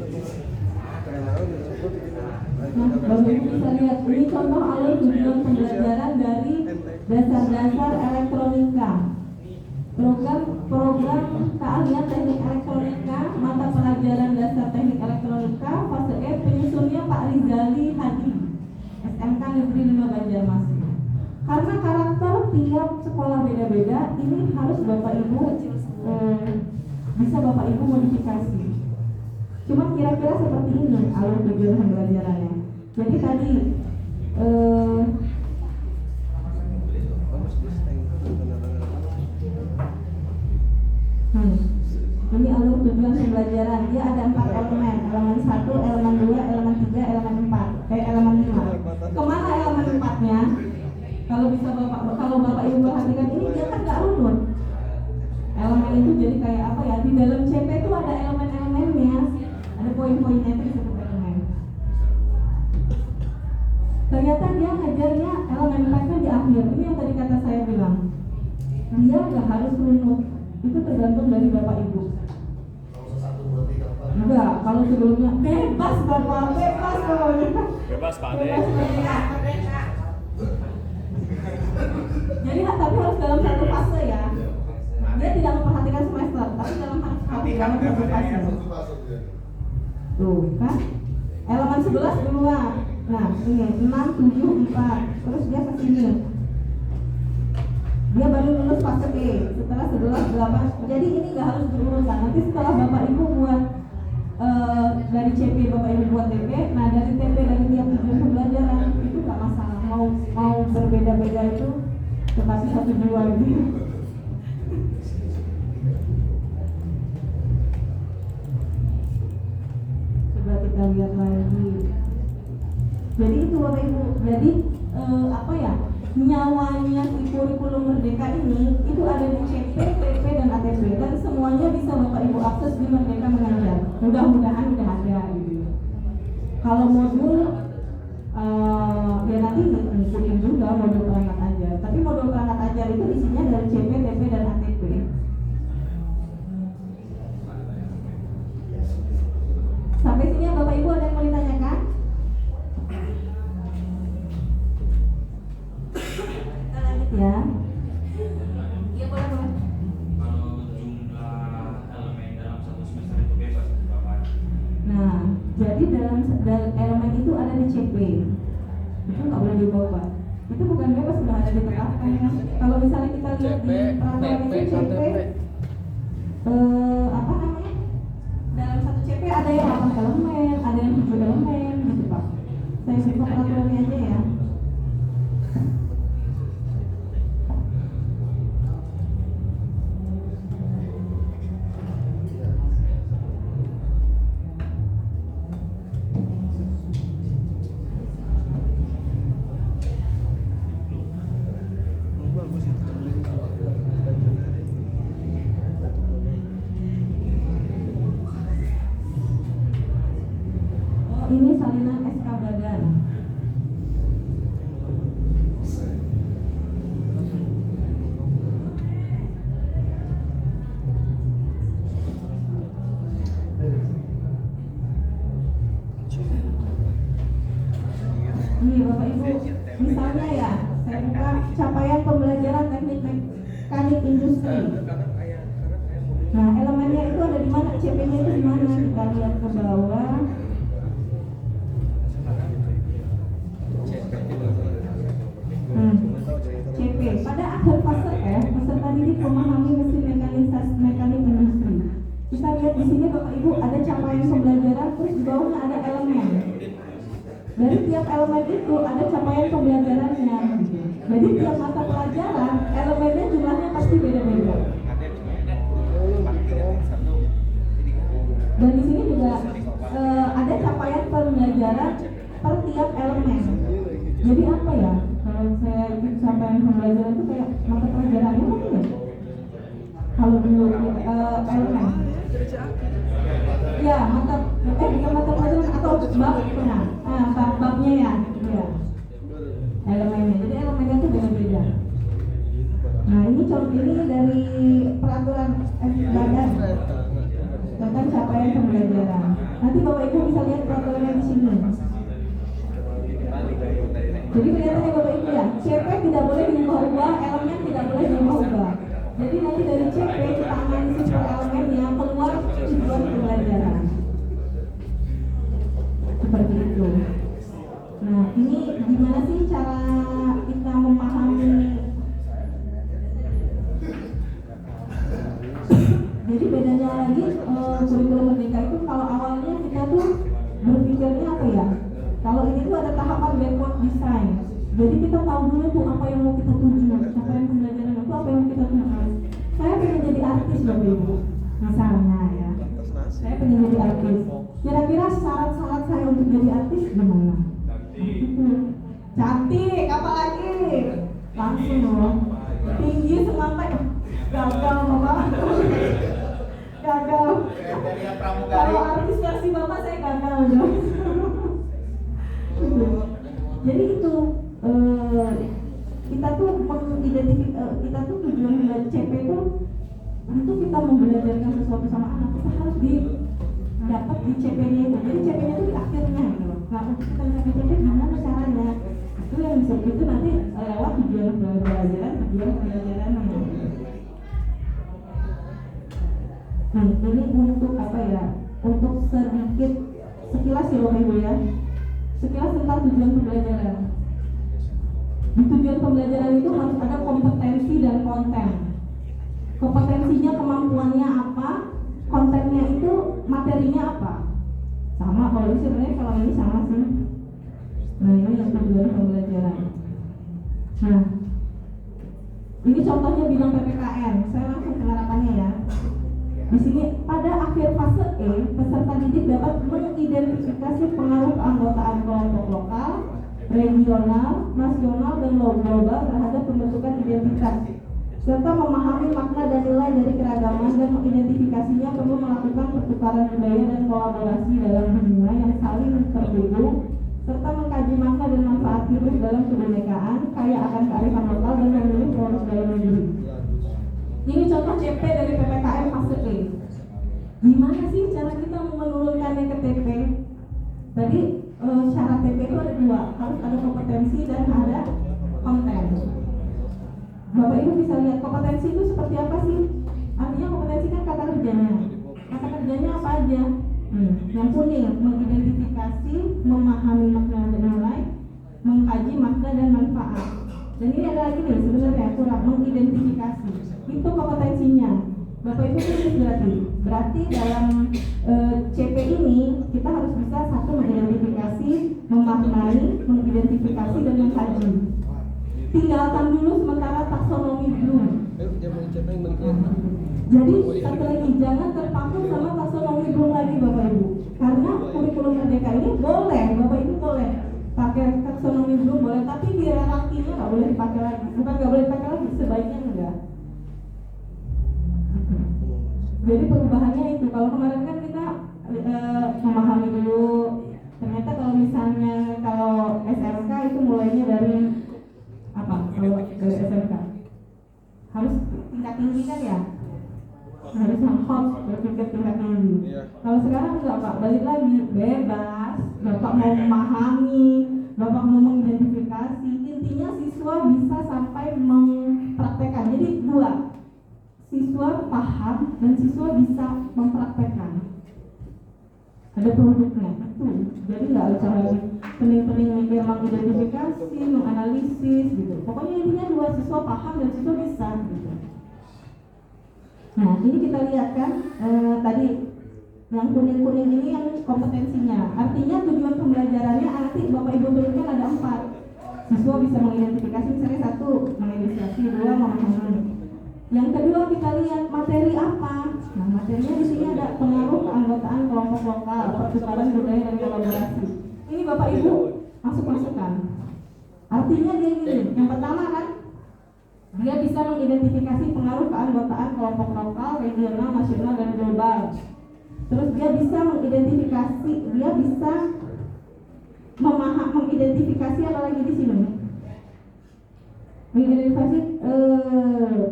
Speaker 1: Nah, Bapak Ibu bisa lihat ini contoh alur tujuan pembelajaran dari dasar-dasar elektronika. Program keahlian teknik elektronika, mata pelajaran dasar teknik elektronika, fase E penyusunnya Pak Rizali Hadi, SMK Negeri 5 Banjarmasin. Karena karakter tiap sekolah beda-beda, ini harus Bapak Ibu bisa Bapak Ibu modifikasi. Cuma kira-kira seperti ini alur tujuan pembelajarannya. Jadi tadi ini alur tujuan pembelajaran. Dia ada 4 elemen. Elemen 1, elemen 2, elemen 3, elemen 4. Elemen 5. Kemana elemen 4-nya? Kalau Bapak Ibu perhatikan ini dia kan nggak runut. Elemen itu jadi kayak apa ya? Di dalam CP itu ada elemen-elemennya. Ada poin-poinnya itu disebut elemen. Ternyata dia ngajarnya elemen 4-nya di akhir. Ini yang tadi kata saya bilang. Dia nggak harus runut. Itu tergantung dari Bapak Ibu. Enggak, kalau sebelumnya bebas Bapak, bebas kalau
Speaker 3: Bebas Pak Ade.
Speaker 1: Jadi tapi harus dalam satu fase ya. Dia tidak memperhatikan semester, tapi dalam satu fase. Tuh kan, elemen 11 duluan. Nah ini 6, 7, 4, terus dia ke sini. dia baru lulus fase E setelah 11 8. Jadi ini nggak harus berurutan. Nanti setelah bapak ibu buat dari CP bapak ibu buat TP, nah dari TP dari tiap tujuan pembelajaran itu nggak masalah. Mau berbeda-beda itu tetapi satu jiwa gitu. Coba kita lihat lagi. Jadi itu bapak ibu. Jadi apa ya? Nyawanya si kurikulum Merdeka ini itu ada di CP, TP dan ATP dan semuanya bisa bapak ibu akses di Merdeka Mengajar. Mudah-mudahan udah ada gitu. Kalau modul ya nanti ngikutin juga modul perangkat ajar. Tapi modul perangkat ajar itu isinya dari CP, TP dan ATP. Sampai sini ya bapak ibu ada yang mau ditanyakan? Ya. Iya boleh.
Speaker 8: Kalau jumlah elemen dalam satu semester itu bebas Bapak.
Speaker 1: Nah, jadi dalam elemen itu ada di CP. Itu nggak boleh dibawa. Itu bukan bebas, sudah ada ditetapkan ya. Kalau misalnya kita lihat di peraturan itu CP, apa namanya? Dalam satu CP ada yang 8 elemen, ada yang 7 elemen, gitu Pak. Saya buka peraturannya aja ya. Ini salinan SK badan. Ini Bapak Ibu, misalnya ya, saya buka capaian pembelajaran teknik mekanik industri. Nah, elemennya itu ada di mana? CP-nya itu di mana? Kita lihat ke bawah. CP pada akhir fase F, peserta didik memahami mesin mekanik industri. Kita lihat di sini Bapak Ibu ada capaian pembelajaran, terus di bawahnya ada elemen. Dari tiap elemen itu ada capaian pembelajarannya. Jadi tiap mata pelajaran elemennya jumlahnya pasti beda-beda. Dan di sini juga ada capaian pembelajaran per tiap elemen. Jadi apa ya? Kalau saya ikut capaian pembelajaran itu kayak mata pelajarannya mungkin ya? Kalau dulu elemen. Ya, bukan mata pelajaran atau babnya. Babnya ya. Ya. Elemennya. Jadi elemennya itu beda-beda. Nah, ini contoh ini dari peraturan badan tentang capaian pembelajaran. Nanti Bapak Ibu bisa lihat peraturannya di sini. Jadi kelihatannya Bapak Ibu ya, CP tidak boleh diubah-ubah, elemen tidak boleh diubah-ubah. Jadi nanti dari CP kita analisis per elemen yang keluar tujuan pembelajaran. Seperti itu. Nah, ini gimana sih cara kita memahami? Jadi bedanya lagi kurikulum Merdeka itu kalau awalnya kita tuh berpikirnya apa ya? Kalau ini tuh ada tahapan backward design. Jadi kita tahu dulu tuh apa yang mau kita tuju, capaian pembelajaran itu apa yang mau kita tuju. Saya pengen jadi artis Bapak Ibu, misalnya ya. Saya pengen jadi artis. Kira-kira syarat-syarat saya untuk jadi artis gimana? Cantik, apalagi? Langsung loh. Tinggi semampai. Gagal Bapak. Gagal. Kalau artis versi Bapak saya gagal dong. Jadi itu kita tuh mengidentifikasi kita tuh tujuan dari CP itu untuk kita membelajarkan sesuatu sama anak kita harus dapat di CP-nya itu. Jadi CP-nya itu di akhirnya gitu loh. Nah untuk kita mencapai CP gimana caranya? Itu yang bisa itu nanti lewat tujuan pembelajaran. Nah ini untuk apa ya? Untuk sedikit sekilas ya Bapak Ibu ya. Sekilas tentang tujuan pembelajaran. Di tujuan pembelajaran itu harus ada kompetensi dan konten. Kompetensinya, kemampuannya apa, kontennya itu materinya apa. Sama kalau sebenarnya kalau ini sama sih. Nah ini yang tujuan pembelajaran. Nah ini contohnya bidang PPKN. Saya langsung penerapannya ya. Di sini pada akhir fase E, peserta didik dapat mengidentifikasi pengaruh keanggotaan kelompok lokal, regional, nasional, dan global terhadap pembentukan identitas, serta memahami makna dan nilai dari keragaman dan mengidentifikasinya perlu melakukan pertukaran budaya dan kolaborasi dalam dunia yang saling terhubung, serta mengkaji makna dan manfaat hidup dalam kebinekaan, kaya akan kearifan lokal dan memilih poros dalam diri. Ini contoh CP dari PPKM fase E. Gimana sih cara kita menurunkannya ke TP? Tadi syarat TP itu ada dua, harus ada kompetensi dan ada konten. Bapak Ibu bisa lihat kompetensi itu seperti apa sih? Artinya kompetensi kan kata kerjanya. Kata kerjanya apa aja? Yang kuning, mengidentifikasi, memahami makna dan nilai, mengkaji makna dan manfaat. Dan ini ada lagi nih sebenarnya kurang, mengidentifikasi. Itu kompetensinya. Bapak Ibu tulis berarti dalam CP ini kita harus bisa satu mengidentifikasi, memaknai, mengidentifikasi dan mengkaji. Tinggalkan dulu sementara taksonomi Bloom. Jadi satu lagi, jangan terpaku sama taksonomi Bloom lagi Bapak Ibu. Karena kurikulum merdeka ini boleh, Bapak Ibu boleh pakai taksonomi Bloom boleh, tapi hierarkinya nggak boleh dipakai lagi. Bukan nggak boleh dipakai lagi, sebaiknya enggak. Jadi perubahannya itu, kalau kemarin kan kita memahami dulu, ternyata kalau misalnya kalau SMK itu mulainya dari apa? Kalau dari SMK harus tingkat tinggi kan ya, harus yang hot berpikir tingkat tinggi. Kalau sekarang enggak Pak, balik lagi bebas, Bapak mau memahami, Bapak mau mengidentifikasi, intinya siswa bisa sampai mempraktekkan. Jadi dua, siswa paham dan siswa bisa mempraktekkan. Ada produknya itu, jadi nggak usah lagi pening-pening mikir mengidentifikasi, menganalisis gitu. Pokoknya intinya dua, siswa paham dan siswa bisa gitu. Nah ini kita lihat kan tadi yang kuning-kuning ini yang kompetensinya. Artinya tujuan pembelajarannya nanti Bapak Ibu tuliskan ada 4. Siswa bisa mengidentifikasi misalnya 1, mengidentifikasi, 2, memahami. Yang kedua kita lihat materi apa. Nah materinya di sini ada pengaruh keanggotaan kelompok lokal, pertukaran budaya dan kolaborasi. Ini Bapak Ibu masukkan. Artinya dia gini. Yang pertama kan dia bisa mengidentifikasi pengaruh keanggotaan kelompok lokal, regional, nasional, dan global. Terus dia bisa mengidentifikasi, dia bisa mengidentifikasi apa lagi di sini? Mengidentifikasi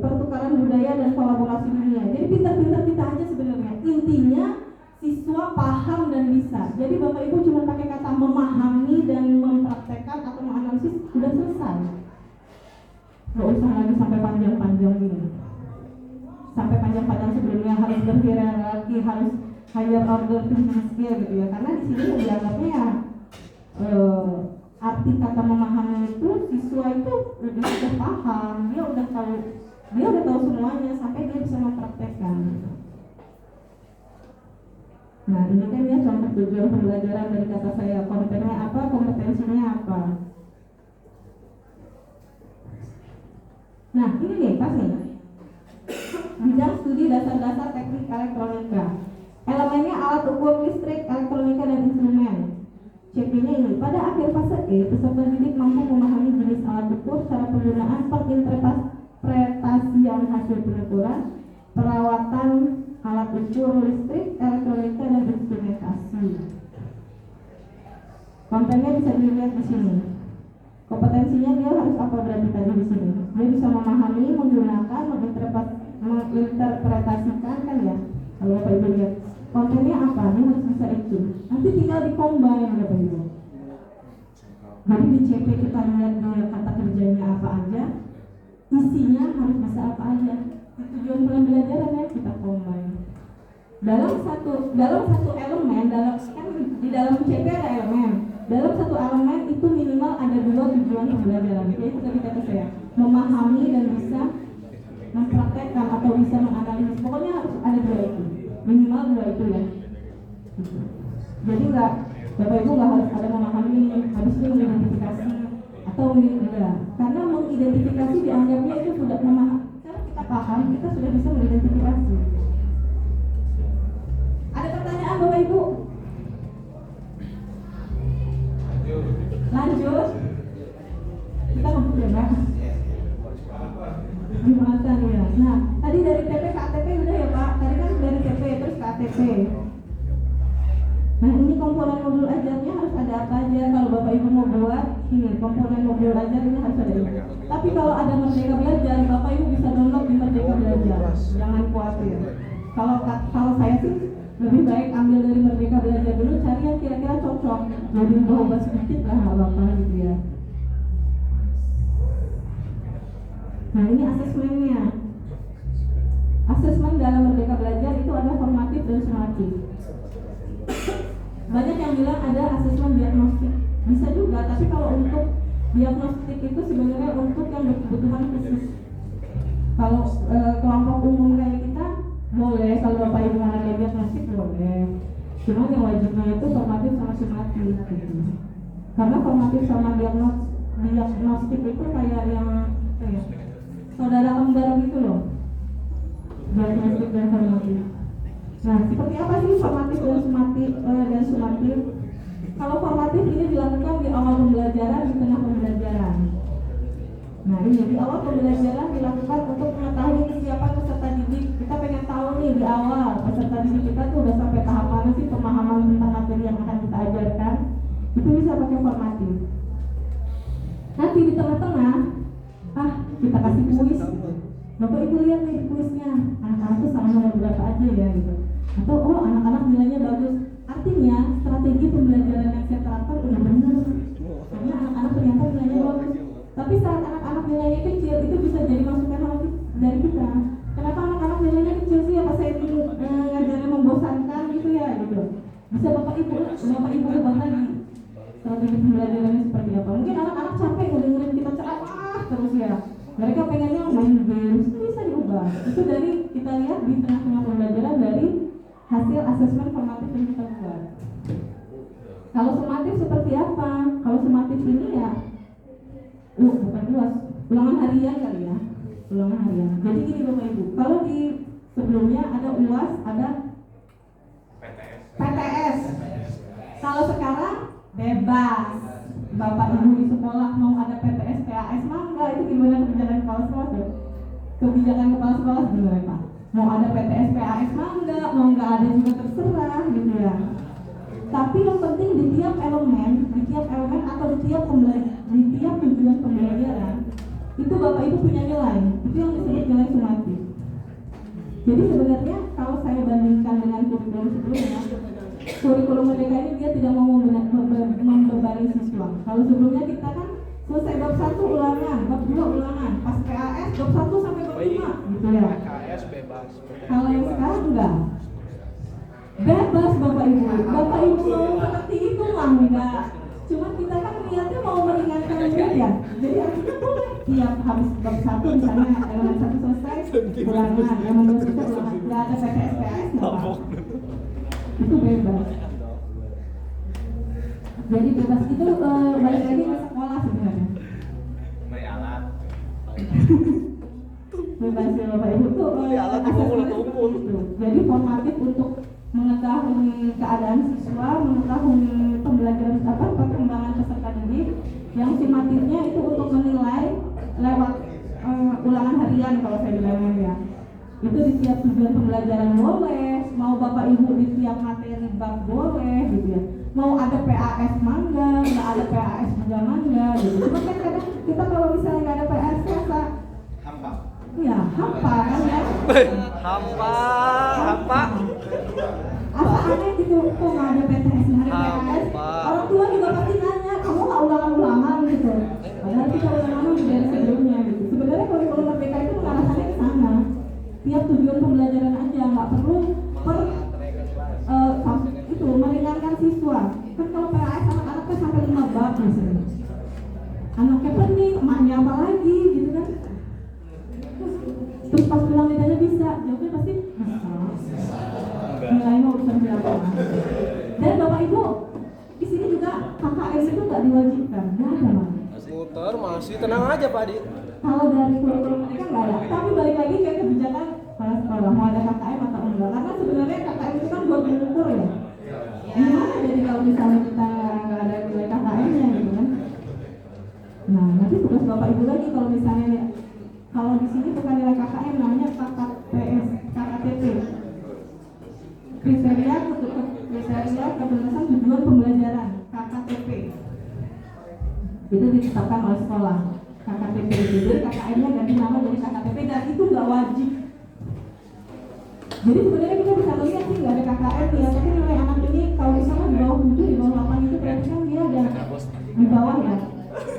Speaker 1: pertukaran budaya dan kolaborasi dunia. Jadi pintar-pintar kita aja sebenarnya. Intinya siswa paham dan bisa. Jadi Bapak Ibu cuma pakai kata memahami dan mempraktekkan atau menganalisis sudah selesai. Gak usah lagi sampai panjang-panjang gini. Sampai panjang-panjang sebelumnya harus berhierarki, harus higher order thinking skill gitu ya. Karena di sini dianggapnya arti kata memahami itu siswa itu dia udah paham, dia udah tahu semuanya sampai dia bisa mempraktekkan. Nah ini kan ya contoh tujuan pembelajaran dari kata saya, kontennya apa, kompetensinya apa. Nah ini nih pas nih bidang studi dasar-dasar teknik elektronika. Elemennya alat ukur listrik, elektronika, dan instrumen. CP-nya ini, pada akhir fase E, peserta didik mampu memahami jenis alat ukur, cara penggunaan, penginterpretasian hasil pengukuran, perawatan alat ukur listrik, elektronika, dan instrumentasi. Kontennya bisa dilihat di sini. Kompetensinya dia harus apa berarti tadi di sini? Dia bisa memahami, menggunakan, menginterpretasikan kan ya. Kalau Bapak Ibu lihat kontennya apa, dia harus bisa itu. Nanti tinggal dikombin Bapak Ibu. Jadi di CP kita lihat kata kerjanya apa aja, isinya harus bisa apa aja. Tujuan pembelajaran ya kita combine. Dalam satu elemen, kan di dalam CP ada elemen. dalam satu elemen itu minimal ada 2 tujuan pembelajaran, yaitu tadi kata saya, memahami dan bisa mempraktekkan atau bisa menganalisis. Pokoknya harus ada 2 itu, minimal 2 itu ya. Jadi enggak, Bapak Ibu nggak harus ada memahami, habis itu mengidentifikasi atau enggak, karena mengidentifikasi dianggapnya itu sudah memahami. Karena kita paham, kita sudah bisa mengidentifikasi. Ada pertanyaan Bapak Ibu? Lanjut. Kita ngobrol ya Mbak. Jumatan ya. Nah, tadi dari TP ke ATP udah ya Pak. Tadi kan dari TP terus ke ATP. Nah, ini komponen modul ajarnya harus ada apa aja. Kalau Bapak Ibu mau buat ini komponen modul ajar ini harus ada ini. Tapi kalau ada Merdeka Belajar, Bapak Ibu bisa download di Merdeka Belajar. Jangan khawatir. Kalau saya sih lebih baik ambil dari Merdeka Belajar dulu, cari yang kira-kira cocok. Jadi ubah sedikit lah nggak apa-apa gitu ya. Nah, ini asesmennya. Asesmen dalam Merdeka Belajar itu ada formatif dan sumatif. Banyak yang bilang ada asesmen diagnostik. Bisa juga, tapi kalau untuk diagnostik itu sebenarnya untuk yang berkebutuhan khusus. Kalau kelompok umum kayak kita boleh, kalau Bapak Ibu mau ada diagnostik boleh. Cuma yang wajibnya itu formatif sama sumatif gitu. Karena formatif sama diagnostik itu kayak yang saudara kembar gitu loh. Diagnostik dan formatif. Nah, seperti apa sih formatif dan sumatif? Kalau formatif ini dilakukan di awal pembelajaran, di tengah pembelajaran. Nah, ini di awal pembelajaran dilakukan untuk mengetahui kesiapan peserta didik. Kita pengen tahu nih di awal peserta didik kita tuh udah sampai tahap mana sih pemahaman tentang materi yang akan kita ajarkan. Itu bisa pakai formatif. Nanti di tengah-tengah, kita kasih kuis. Bapak Ibu lihat nih kuisnya, anak-anak tuh sama nomor berapa aja ya gitu. Atau anak-anak nilainya bagus. Artinya strategi pembelajaran yang saya terapkan udah benar. Karena anak-anak ternyata nilainya bagus. Tapi saat anak-anak nilainya kecil itu bisa jadi masukan dari kita. Kenapa anak-anak nilainya kecil sih? Apa saya ingin ngajarnya membosankan gitu ya gitu. Bisa Bapak Ibu ubah lagi strategi pembelajarannya seperti apa. Mungkin anak-anak capek ngedengerin kita ceramah terus ya. Mereka pengennya main games, itu bisa diubah. Itu dari kita lihat di tengah-tengah pembelajaran dari hasil asesmen formatif yang kita buat. Kalau sumatif seperti apa? Kalau sumatif ini ya bukan UAS, ulangan harian kali ya. Ulangan harian. Jadi gini Bapak Ibu, kalau di sebelumnya ada UAS, ada PTS. Kalau sekarang bebas. Bapak Ibu di sekolah mau ada PTS, PAS mah enggak, itu gimana kebijakan kepala sekolah ya? Kebijakan kepala sekolah gimana Pak? Mau ada PTS, PAS mah enggak, mau enggak ada juga terserah gitu ya. Tapi yang penting di tiap elemen atau di tiap tujuan pembelajaran itu Bapak Ibu punya nilai. Itu yang disebut nilai sumatif. Jadi sebenarnya kalau saya bandingkan dengan kurikulum sebelumnya, kurikulum Merdeka ini dia tidak mau membebani siswa. Kalau sebelumnya kita kan selesai bab 1 ulangan, bab 2 ulangan, pas PAS bab 1 sampai bab 5 gitu ya.
Speaker 2: PKS bebas.
Speaker 1: Kalau yang sekarang enggak. Bebas Bapak Ibu mau seperti itu mah enggak. Cuma kita kan niatnya mau meringankan ya. Jadi artinya boleh tiap habis bab 1 misalnya elemen 1 selesai ulangan, elemen 2 selesai ulangan. Enggak ada PTS, PAS enggak. Itu bebas. Jadi bebas itu balik lagi ke sekolah sebenarnya. Bebas ya Bapak Ibu tuh itu. Jadi formatif untuk mengetahui keadaan siswa, mengetahui pembelajaran perkembangan peserta didik. Yang sumatifnya itu untuk menilai lewat ulangan harian kalau saya bilang ya. Itu di tiap tujuan pembelajaran boleh, mau Bapak Ibu di tiap materi bab boleh gitu ya. Mau ada PAS mangga, nggak ada PAS juga mangga gitu. Cuma kan kadang kita kalau misalnya nggak ada PAS biasa hampa. Iya, hampa kan ya.
Speaker 2: Hampa.
Speaker 1: Asa aneh gitu, kok nggak ada PTS, nggak ada PAS. Orang tua juga pasti nanya, kamu nggak ulangan-ulangan gitu. Padahal kita ulangan dari sebelumnya gitu. Sebenarnya kurikulum Merdeka itu mengarahkannya ke sana. Tiap tujuan pembelajaran aja, nggak perlu itu meringankan siswa. Kan kalau PAS anak-anaknya sampai biasanya. Anaknya pening, emaknya apa lagi gitu kan. Terus pas bilang ditanya bisa, jawabnya pasti bisa. Nilainya urusan berapa. Dan Bapak Ibu, di sini juga KKN itu nggak diwajibkan, nggak ada Mas.
Speaker 2: Muter masih tenang aja Pak Adi.
Speaker 1: Kalau dari kurikulum mereka nggak ada, tapi balik lagi ke kebijakan kepala sekolah mau ada KKN atau enggak, karena sebenarnya KKN itu kan buat mengukur ya. Gimana jadi kalau misalnya kita nggak ada nilai KKN-nya gitu kan? Nah, nanti tugas Bapak Ibu lagi kalau misalnya kalau di sini bukan nilai KKN, namanya KKPS, KKTP. Kriteria keberhasilan tujuan pembelajaran, KKTP. Itu ditetapkan oleh sekolah. KKTP itu, jadi KKN-nya ganti nama jadi KKTP dan itu nggak wajib. Jadi sebenarnya kita bisa melihat sih nggak ada KKN ya, tapi nilai anak ini kalau misalnya di bawah 7, di bawah 8 itu berarti kan dia ada di bawah ya.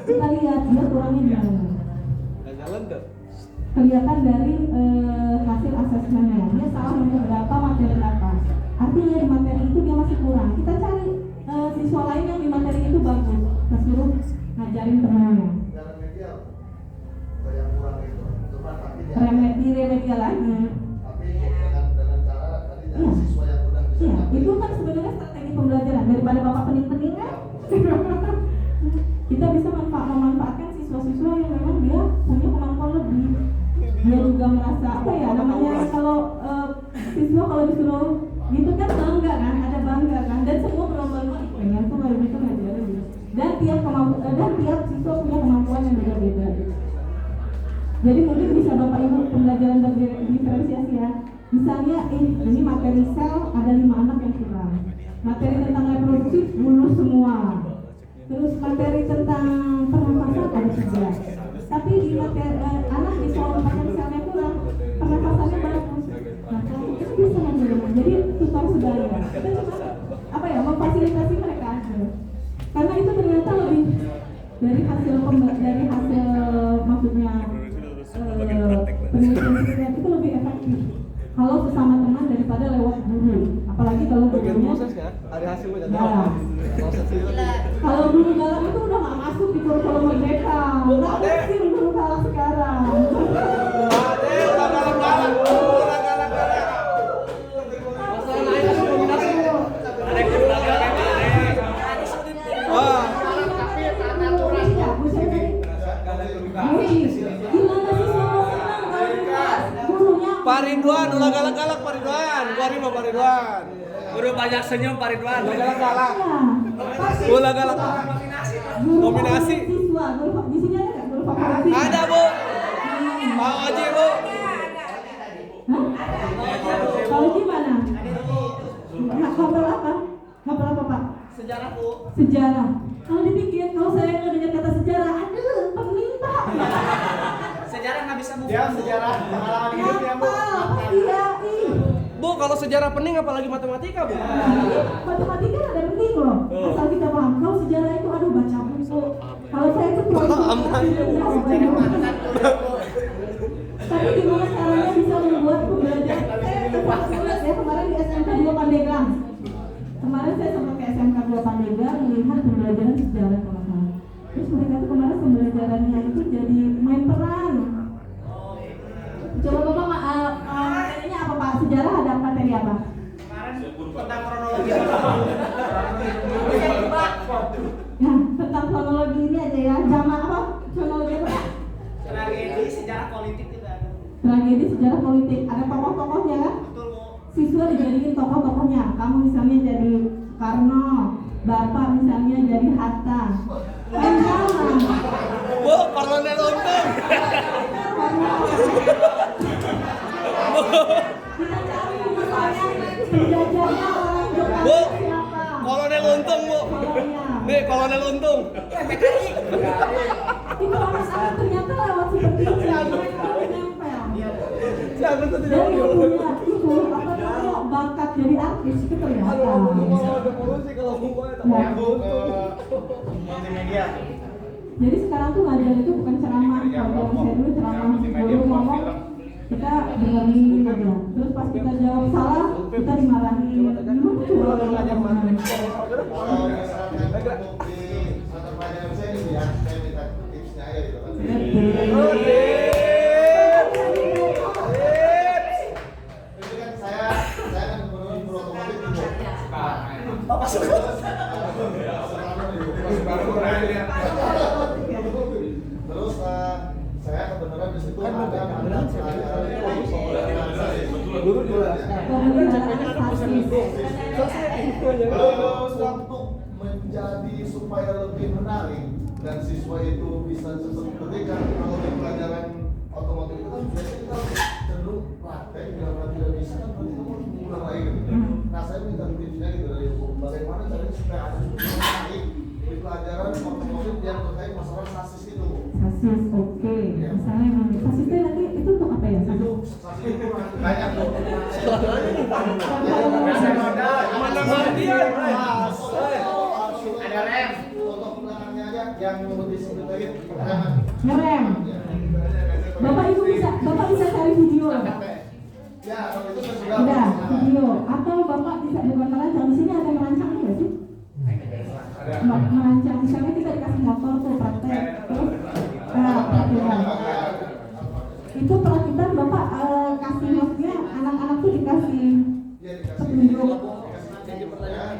Speaker 1: Kita lihat dia kurangnya di mana. Kelihatan dari hasil asesmennya, dia salah untuk berapa materi apa. Artinya di materi itu dia masih kurang. Kita cari siswa lain yang di materi itu bagus, kita suruh ngajarin temannya. Remedial lagi. Iya, itu kan sebenarnya strategi pembelajaran daripada bapak pening-pening kan. Kita bisa memanfaatkan siswa-siswa yang memang dia punya kemampuan lebih. Dia juga merasa apa ya namanya kalau siswa kalau disuruh gitu kan bangga kan, ada bangga kan, dan semua berlomba-lomba pengen tuh kayak gitu ngajarin gitu. Dan tiap siswa punya kemampuan yang beda-beda. Jadi mungkin bisa Bapak Ibu pembelajaran diferensiasi ya. Misalnya ini materi sel ada 5 anak yang kurang. Materi tentang reproduksi lulus semua. Terus materi tentang pernafasan ada 3. Tapi di materi anak di soal materi selnya kurang, pernafasannya bagus. Nah, kalau itu bisa ngajarin. Jadi tukar sedaya. Kita cuma apa ya memfasilitasi mereka aja. Karena itu ternyata lebih dari hasil maksudnya penelitian itu lebih efektif kalau sesama teman daripada lewat guru, apalagi kalau gurunya
Speaker 2: prosesnya ada hasilnya
Speaker 1: ya. Kalau guru galak itu udah nggak masuk di kurikulum merdeka, nggak musim guru galak sekarang.
Speaker 2: Pak Ridwan, ulah galak-galak Pak Ridwan. Gua Rima Pak Ridwan.
Speaker 8: Guru banyak senyum Pak Ridwan.
Speaker 2: Ulah galak-galak. Ulah galak. Nominasi.
Speaker 1: Siswa, di sini ada nggak guru fakultas?
Speaker 2: Ada Bu. Pak Oji Bu.
Speaker 1: Hah? Pak Oji mana? Hafal apa? Hafal apa Pak?
Speaker 8: Sejarah Bu.
Speaker 1: Sejarah. Kalau dipikir, kalau saya nggak dengar kata sejarah, aduh, pening Pak.
Speaker 8: Sejarah nggak bisa Bu.
Speaker 2: Ya sejarah pengalaman hidupnya Bu.
Speaker 1: Iya,
Speaker 2: Bu, kalau sejarah pening apalagi matematika Bu?
Speaker 1: matematika ada penting loh. Asal kita paham. Kalau sejarah itu aduh baca buku. Kalau saya itu tapi gimana caranya bisa membuat pembelajaran? Saya kemarin di SMK 2 Pandeglang. Kemarin saya sempat ke SMK 2 Pandeglang melihat pembelajaran sejarah kalau salah. Terus mereka tuh kemarin pembelajarannya itu jadi main peran. Coba Bapak materinya apa Pak? Sejarah ada materi apa?
Speaker 8: Tentang kronologi.
Speaker 1: Ya, tentang kronologi ini aja ya. Zaman apa? Kronologi apa?
Speaker 8: Tragedi sejarah politik juga ada.
Speaker 1: Tragedi sejarah politik. Ada tokoh-tokohnya kan?
Speaker 8: Betul Bu.
Speaker 1: Siswa dijadiin tokoh-tokohnya. Kamu misalnya jadi Karno, Bapak misalnya jadi Hatta. Kan jangan.
Speaker 2: Bu, Kolonel Untung.
Speaker 1: Kita cari misalnya penjajahnya orang Jepang
Speaker 2: Bu,
Speaker 1: siapa?
Speaker 2: Kolonel Untung Bu.
Speaker 1: Kolonel.
Speaker 2: Nih, Kolonel Untung.
Speaker 1: Itu anak-anak ternyata lewat seperti itu nempel.
Speaker 2: Siapa tuh
Speaker 1: Dan yang punya itu apa namanya bakat jadi artis itu ternyata.
Speaker 2: ada polusi kalau
Speaker 1: Ya.
Speaker 3: Multimedia.
Speaker 1: Jadi sekarang tuh ngajar itu bukan ceramah. Kalau zaman saya dulu ceramah guru ngomong kita dengerin aja. Terus pas kita jawab salah kita dimarahin. Dulu tuh
Speaker 4: untuk menjadi supaya lebih menarik dan siswa itu bisa sesuatu ketika kalau di pelajaran otomotif itu kan biasanya kita cenderung praktek kalau tidak bisa kan berarti itu ulang lagi gitu. Nah saya minta tipsnya gitu dari bagaimana caranya supaya ada menarik di pelajaran otomotif yang terkait masalah sasis itu.
Speaker 1: Sasis, oke. Misalnya sasis itu nanti itu untuk apa ya?
Speaker 4: Itu sasis itu banyak tuh.
Speaker 9: Ada rem.
Speaker 4: Untuk belakangnya aja yang disebut lagi
Speaker 1: Ngerem. Bapak bisa cari video.
Speaker 4: Ya, kalau itu saya sudah.
Speaker 1: Udah, video. Atau Bapak bisa bukan merancang. Di sini ada merancang nggak sih? Merancang. Misalnya kita dikasih motor tuh praktek. Terus, perakitan. Itu perakitan Bapak kasih maksudnya anak-anak tuh dikasih petunjuk.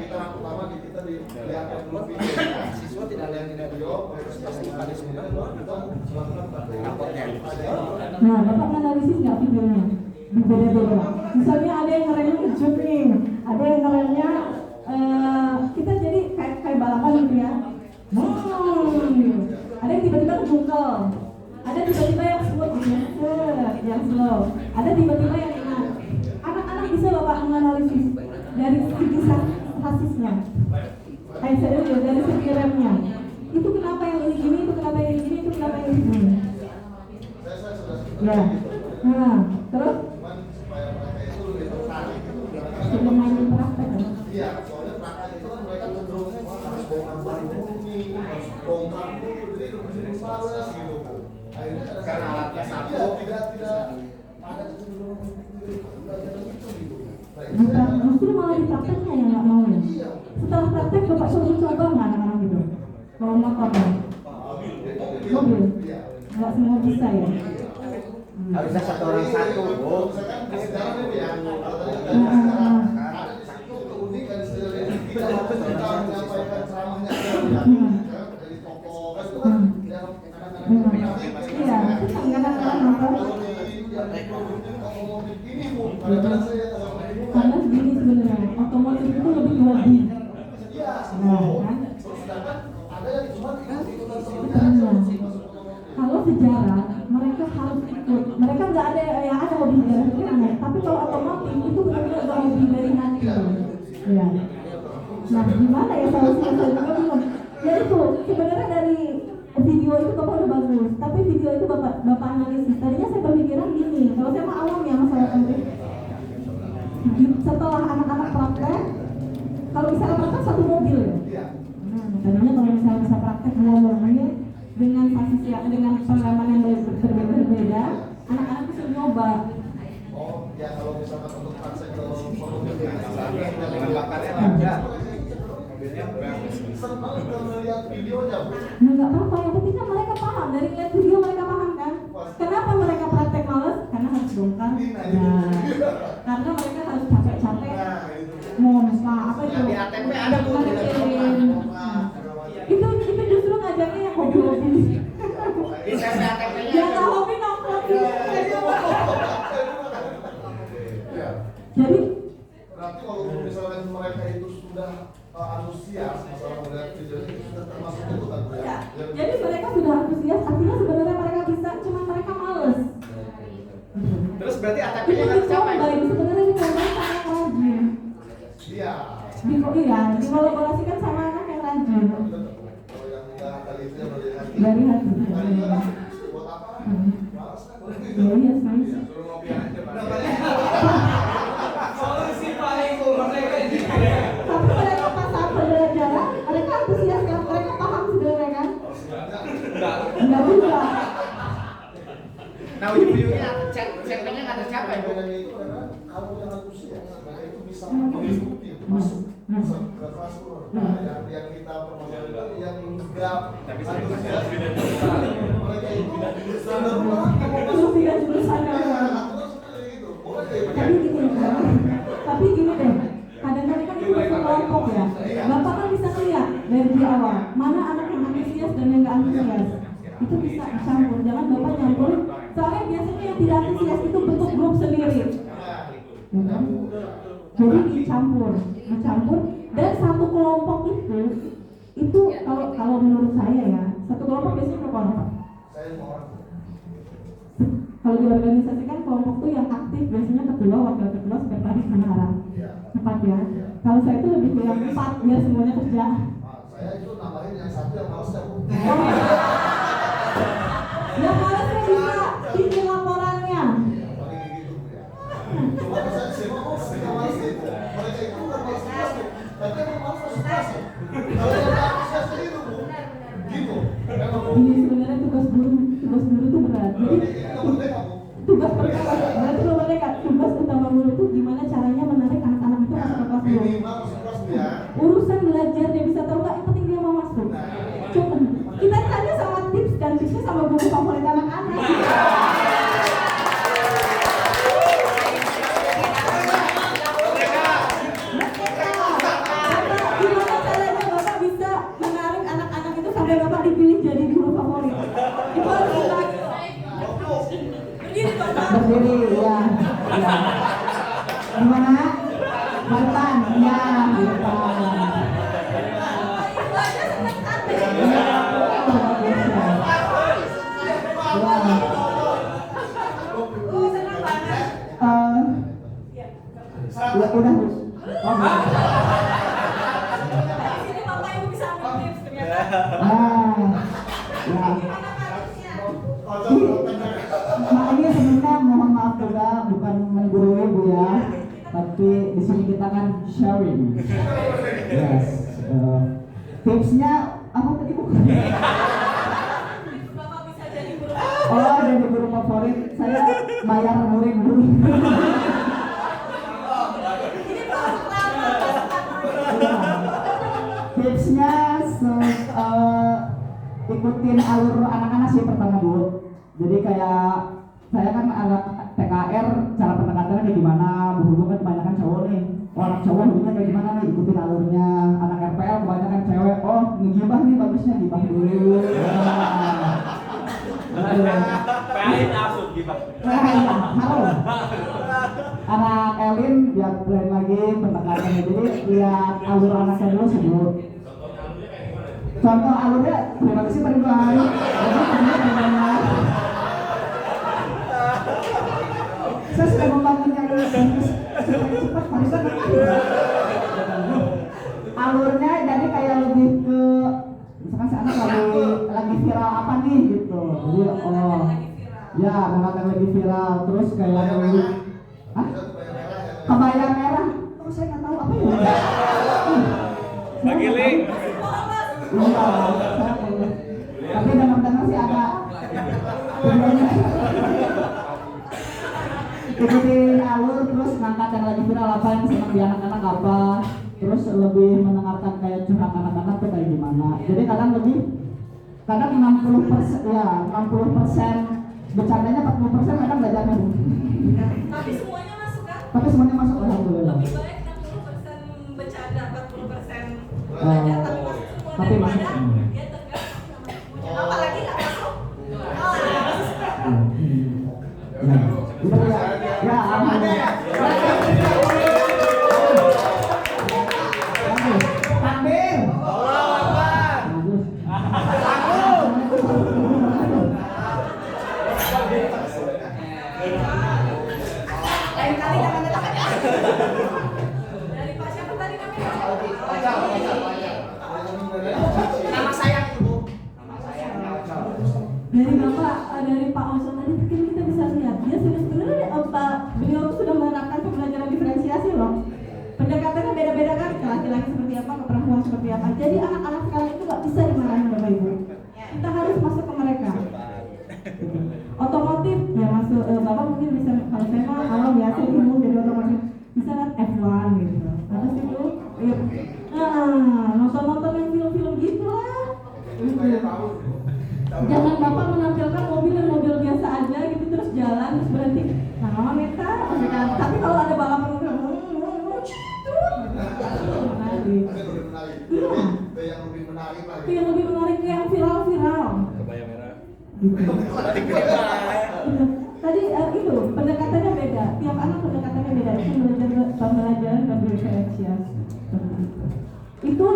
Speaker 4: Kita pertama kita dilihatkan dulu video. Siswa tidak ada yang tidak video, terus pasti pada sebentar kita melakukan rapotnya.
Speaker 1: Nah, Bapak menganalisis nggak videonya? Beda-beda. Misalnya ada yang ngeremnya kejut nih, ada yang ngeremnya kita jadi kayak balapan gitu ya. Ada yang tiba-tiba kejungkel, ada tiba-tiba yang smooth gitu, yang slow, ada tiba-tiba yang enak. Anak-anak bisa Bapak menganalisis dari segi sasisnya. Serius ya, dari segi remnya. Itu kenapa yang ini gini, itu kenapa yang ini gini, itu kenapa yang ini gini. Ya. Nah, terus
Speaker 4: Supaya mereka itu lebih tertarik gitu.
Speaker 1: sebelum main praktek.
Speaker 4: Iya, soalnya praktek itu kan mereka cenderung harus bongkar balik bumi, harus bongkar dulu, jadi lebih males gitu. Akhirnya karena alatnya satu, tidak ada kecenderungan belajar itu gitu.
Speaker 1: Justru malah di prakteknya yang nggak mau ya. Setelah praktek Bapak suruh coba nggak anak-anak gitu? Kalau motor kan? Mobil? Nggak semua bisa ya?
Speaker 9: Harusnya satu orang satu, Bu.
Speaker 4: Misalkan di sejarah ini ya, ada di situ keunikan sejarah ini. Tidak harus kita menyampaikan ceramahnya dari tokoh, kan itu kan yang anak-anak
Speaker 1: Iya, itu kan kadang-kadang nonton.
Speaker 4: ini Bu, kadang-kadang saya
Speaker 1: Karena begini sebenarnya, otomotif itu lebih ke hobi.
Speaker 4: iya,
Speaker 1: Nah, kan?
Speaker 4: sedangkan ada yang cuma ikutan
Speaker 1: Betulnya. Kalau sejarah, mereka harus ikut. Mereka nggak ada yang ada hobi sejarah itu aneh. Tapi kalau otomotif itu benar-benar nggak hobi dari hati. Ya. Nah, gimana ya solusinya saya juga bingung. Ya itu sebenarnya dari video itu Bapak udah bagus. Tapi video itu Bapak analisis. Tadinya saya berpikiran gini. Kalau saya mah awam ya masalah otomotif. Setelah anak-anak praktek, kalau misalnya praktek satu mobil ya. Tadinya kalau misalnya bisa praktek dua mobil dengan sasis yang dengan pengalaman yang berbeda, anak-anak bisa nyoba.
Speaker 4: Oh, ya kalau misalkan untuk praktek kalau mobil
Speaker 9: Dengan bakarnya ada.
Speaker 4: senang kalau melihat videonya Bu.
Speaker 1: Nah, nggak apa-apa, yang penting kan mereka paham. Dari lihat video mereka paham kan? Kenapa mereka praktek males? Karena harus bongkar. Nah, karena mereka harus capek-capek. Mau apa itu?
Speaker 9: Di ATP ada Bu.
Speaker 1: Itu justru ngajaknya yang hobi-hobi.
Speaker 9: Di ATP-nya.
Speaker 1: Yang nggak hobi nongkrong di Jadi
Speaker 4: Berarti kalau misalkan mereka itu sudah antusias masalah melihat video itu sudah termasuk itu kan Bu ya?
Speaker 1: jadi mereka sudah antusias, artinya sebenarnya mereka bisa, cuma mereka males.
Speaker 9: Terus berarti
Speaker 1: Itu
Speaker 9: ATP-nya kan siapa?
Speaker 1: dicobain, sebenarnya dicobain sama yang rajin.
Speaker 4: Iya.
Speaker 1: Iya, dikolaborasikan sama anak yang rajin.
Speaker 4: Kalau yang enggak kali itu dari hati.
Speaker 1: Dari hati.
Speaker 4: Buat apa? Malas kan?
Speaker 1: Iya, nice.
Speaker 3: Suruh ngopi aja, Pak.
Speaker 9: Solusi paling mereka ini.
Speaker 1: Tapi mereka pas saat berjalan, mereka antusias kan, mereka paham sebenarnya kan? Enggak juga.
Speaker 9: Nah, ujung-ujungnya cek-ceknya nggak tercapai, Bu.
Speaker 4: Bedanya itu adalah kamu yang antusias, mereka itu bisa mengikuti, masuk ke kelas luar. Nah, yang kita permasalahkan yang enggak antusias, mereka itu cenderung
Speaker 1: Terus tidak jurusannya. Tapi gini deh, kadang-kadang kan itu kelompok ya. Bapak kan bisa lihat dari awal mana anak yang antusias dan yang nggak antusias. Itu bisa campur. Jangan Bapak campur Soalnya biasanya yang tidak antusias itu bentuk grup sendiri. Ya kan? Jadi dicampur, dan satu kelompok itu kalau menurut saya ya, satu kelompok biasanya berapa orang Pak? Kalau diorganisasikan kelompok tuh yang aktif biasanya ketua, wakil ketua, sekretaris, bendahara. 4 ya. Kalau saya itu lebih ke yang 4 biar semuanya kerja.
Speaker 4: Saya itu nambahin yang satu yang males ya Bu.
Speaker 1: Yang malesnya bisa bikin laporannya.
Speaker 4: Cuma saya semua nggak males itu. Mereka itu bukan males tugas Bu, tapi emang males masuk kelas ya. Kalau yang antusias itu Bu, gitu.
Speaker 1: Ini sebenarnya tugas guru itu berat. Jadi tugas pertama berarti belum merdeka. Tugas utama guru itu gimana caranya menarik anak-anak itu masuk ke kelas dulu. Urusan belajar dia bisa tahu nggak, yang penting dia mau masuk. Coba kita tanya sama tips dan tipsnya sama guru favorit anak-anak. Gimana caranya Bapak bisa menarik anak-anak itu sampai Bapak dipilih jadi guru favorit? Itu harus kita berdiri Bapak.
Speaker 7: Berdiri, ya. Gimana? Mantan, ya.
Speaker 1: Itu aja seneng kan? Oh seneng banget.
Speaker 7: Ya udah.
Speaker 1: Di sini Bapak Ibu bisa ambil tips ternyata.
Speaker 7: Ya.
Speaker 1: Gimana
Speaker 7: Ini sebenarnya mohon maaf juga bukan menggurui Bu ya, tapi di sini kita kan sharing. Yes. Tipsnya apa tadi Bu?
Speaker 1: Bapak bisa jadi guru.
Speaker 7: Oh, jadi guru favorit. Saya bayar murid dulu.
Speaker 1: Ini masuk lama.
Speaker 7: Tipsnya ikutin alur anak-anak sih pertama Bu. Jadi kayak saya kan anak TKR, cara pendekatannya kayak gimana, Bu kan kebanyakan cowok nih. Orang cowok hubungannya kayak gimana nih, ikutin alurnya. Anak RPL kebanyakan cewek, oh ngegibah nih bagusnya gibah dulu.
Speaker 8: Paling langsung gimana?
Speaker 7: Iya, halo. Anak Elin lihat lain lagi pendekatannya, jadi lihat alur anaknya dulu sebelum. Contoh alurnya, terima kasih Pak Ridwan. Saya sudah membangun yang cepat, Pak Ridwan. Alurnya jadi kayak lebih ke, misalkan si anak lagi viral apa nih gitu. Jadi ya anak lagi viral, terus kayak lebih, kebaya merah. Oh saya nggak tahu apa ya.
Speaker 8: Bagi link.
Speaker 7: Iya, tapi dengar-dengar sih ada. Ikutin alur, terus ngangkat yang lagi viral apa yang senang di anak-anak apa, terus lebih mendengarkan kayak curhat anak-anak tuh kayak gimana. Jadi kadang 60% ya 60% bercandanya, 40% kadang belajarnya.
Speaker 1: Tapi semuanya masuk kan?
Speaker 7: Tapi semuanya masuk, alhamdulillah.
Speaker 1: Lebih baik 60% bercanda, 40% belajar, tapi masuk semua
Speaker 7: Tapi masuk
Speaker 1: daripada
Speaker 7: semua.
Speaker 1: dia tegas sama semuanya. Apalagi nggak masuk.
Speaker 7: Ya, alhamdulillah. Takbir.
Speaker 1: Lain kali jangan ngetakan ya. Dari Pak siapa tadi namanya?
Speaker 9: Nama saya itu Bu.
Speaker 1: Dari Bapak, dari Pak Oson tadi mungkin kita bisa lihat dia sebenarnya beliau tuh sudah menerapkan pembelajaran diferensiasi loh. Pendekatannya beda-beda kan, ke laki-laki seperti apa, ke perempuan seperti apa. Jadi anak-anak sekarang itu nggak bisa dimarahin Bapak Ibu. Kita harus masuk ke mereka. Otomotif ya masuk, Bapak mungkin bisa, kalau saya mah kalau biasa ilmu jadi otomotif bisa kan F1 gitu. Apa sih Bu? Iya. Nah, nonton-nonton yang film-film gitu lah. Jangan Bapak menampilkan mobil biasa aja gitu terus jalan terus berhenti. Nah, Mama Meta, tapi kalau ada balapan mobil,
Speaker 4: Yang lebih menarik lagi.
Speaker 1: itu yang lebih menarik yang viral.
Speaker 8: Kebaya merah.
Speaker 1: gitu. Tadi itu pendekatannya beda, tiap anak pendekatannya beda. Itu pembelajaran berdiferensiasi. Itu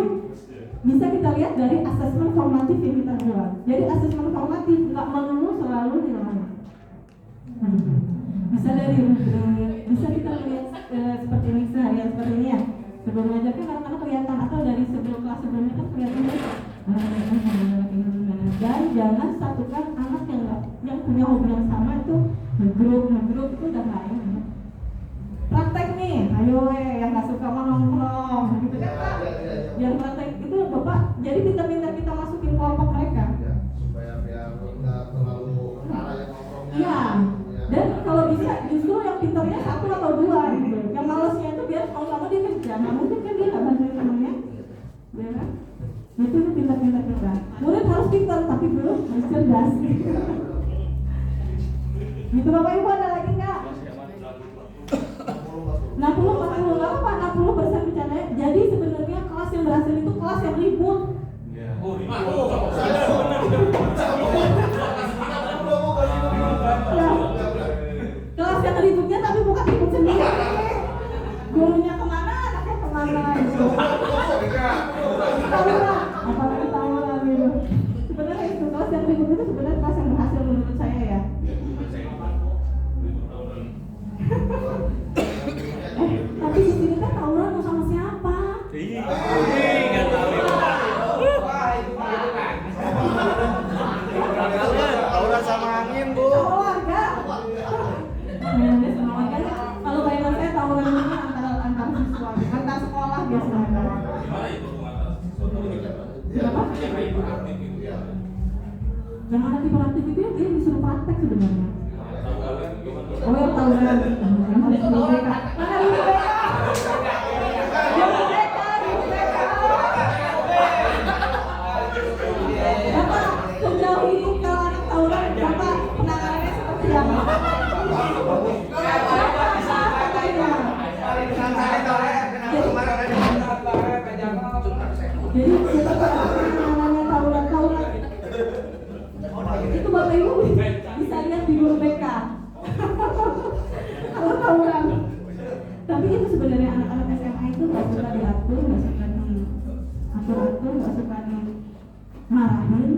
Speaker 1: bisa kita lihat dari asesmen formatif yang kita buat. Jadi asesmen formatif nggak melulu selalu nilai. Bisa dari bisa kita lihat seperti ini seharian seperti ini ya. Sebelum ngajarkan anak-anak kelihatan, atau dari sebelum kelas sebelumnya kan kelihatan dan jangan satukan anak yang punya hobi yang sama itu ngegrup itu udah nggak enak. Praktek nih, ayo yang nggak suka mah nongkrong gitu kan Pak. Yang praktek itu Bapak, jadi pintar-pintar kita masukin kelompok mereka.
Speaker 4: Supaya biar nggak terlalu arah yang nongkrongnya.
Speaker 1: Iya. Dan kalau bisa justru yang pintarnya satu atau dua gitu. Yang malesnya itu biar kalau nggak mau dia kerja, nggak mungkin kan dia nggak bantuin temennya, ya kan? Itu pintar-pintar kita. Murid harus pintar tapi belum harus cerdas. Gitu Bapak Ibu, ada lagi nggak? 60-40 nggak apa-apa, 60% bercanda. Jadi sebenarnya kelas yang berhasil itu kelas yang ribut. Kelas yang ributnya tapi bukan ribut sendiri. Gurunya kemana, anaknya kemana gitu. Apalagi tawuran gitu. Sebenarnya itu kelas yang ribut itu sebenarnya kelas yang berhasil menurut saya ya. Tapi di sini kan tawuran mau sama siapa?
Speaker 8: Nggak tahu.
Speaker 9: Tawuran sama angin, Bu.
Speaker 1: Sama warga. Sama warga. Kalau bayangan saya tawuran ini antar siswa, antar sekolah biasanya.
Speaker 8: Gimana itu
Speaker 1: Kenapa? Yang anak hiperaktif itu dia disuruh praktek sebenarnya. Oh yang tawuran. Yang harus di BK. Mana di BK? Yang di BK, di BK. Bapak, sejauh ini kalau anak tawuran, Bapak penanganannya seperti apa? Jadi penanganannya tawuran. Itu Bapak Ibu bisa lihat di guru BK. Kalau tawuran. Tapi itu sebenarnya anak-anak SMA itu nggak suka diatur, nggak suka diatur, nggak suka dimarahin.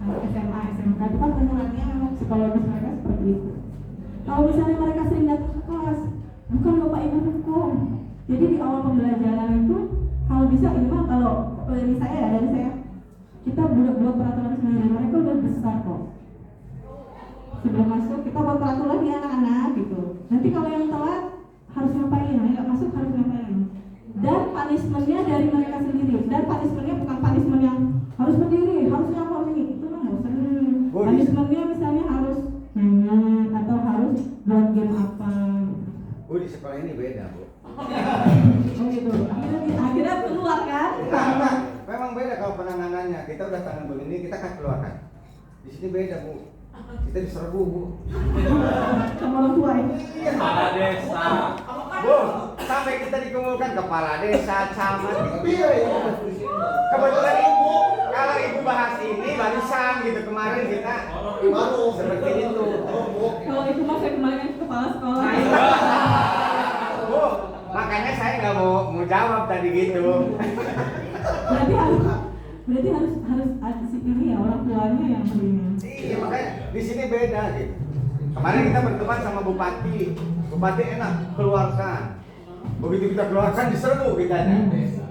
Speaker 1: Anak SMA, SMK itu kan umurannya memang psikologis mereka seperti itu. Kalau misalnya mereka sering datang ke kelas, bukan Bapak Ibu hukum. Jadi di awal pembelajaran itu kalau bisa ini mah kalau dari saya kita buat peraturan sendiri. Mereka udah besar kok. Sebelum masuk kita buat peraturan ya anak-anak gitu. Nanti kalau yang telat harus ngapain, yang nggak masuk harus ngapain. Dan punishmentnya dari mereka sendiri. Dan punishmentnya bukan punishment yang harus berdiri, harusnya apa harus ini. Itu mah nggak usah. Punishmentnya misalnya harus nyanyi atau harus buat game apa.
Speaker 9: Bu, di sekolah ini beda, Bu.
Speaker 1: Oh gitu. Akhirnya keluar kan?
Speaker 9: Nah, memang beda kalau penanganannya. Kita udah tangan begini, kita kan keluarkan. Di sini beda, Bu. Kita diserbu, Bu.
Speaker 1: Sama orang tua ini.
Speaker 8: Kepala desa.
Speaker 9: Bu, sampai kita dikumpulkan kepala desa, camat. Kebetulan Ibu, kalau Ibu bahas ini barusan gitu kemarin kita baru seperti itu.
Speaker 1: Kalau itu mah saya kemarin kepala sekolah.
Speaker 9: Bu, makanya saya nggak mau jawab tadi gitu.
Speaker 1: Berarti harus ada ini ya orang tuanya yang begini.
Speaker 9: Iya, makanya di sini beda gitu. Kemarin kita berteman sama Bupati. Bupati enak keluarkan. Begitu kita keluarkan diserbu kita.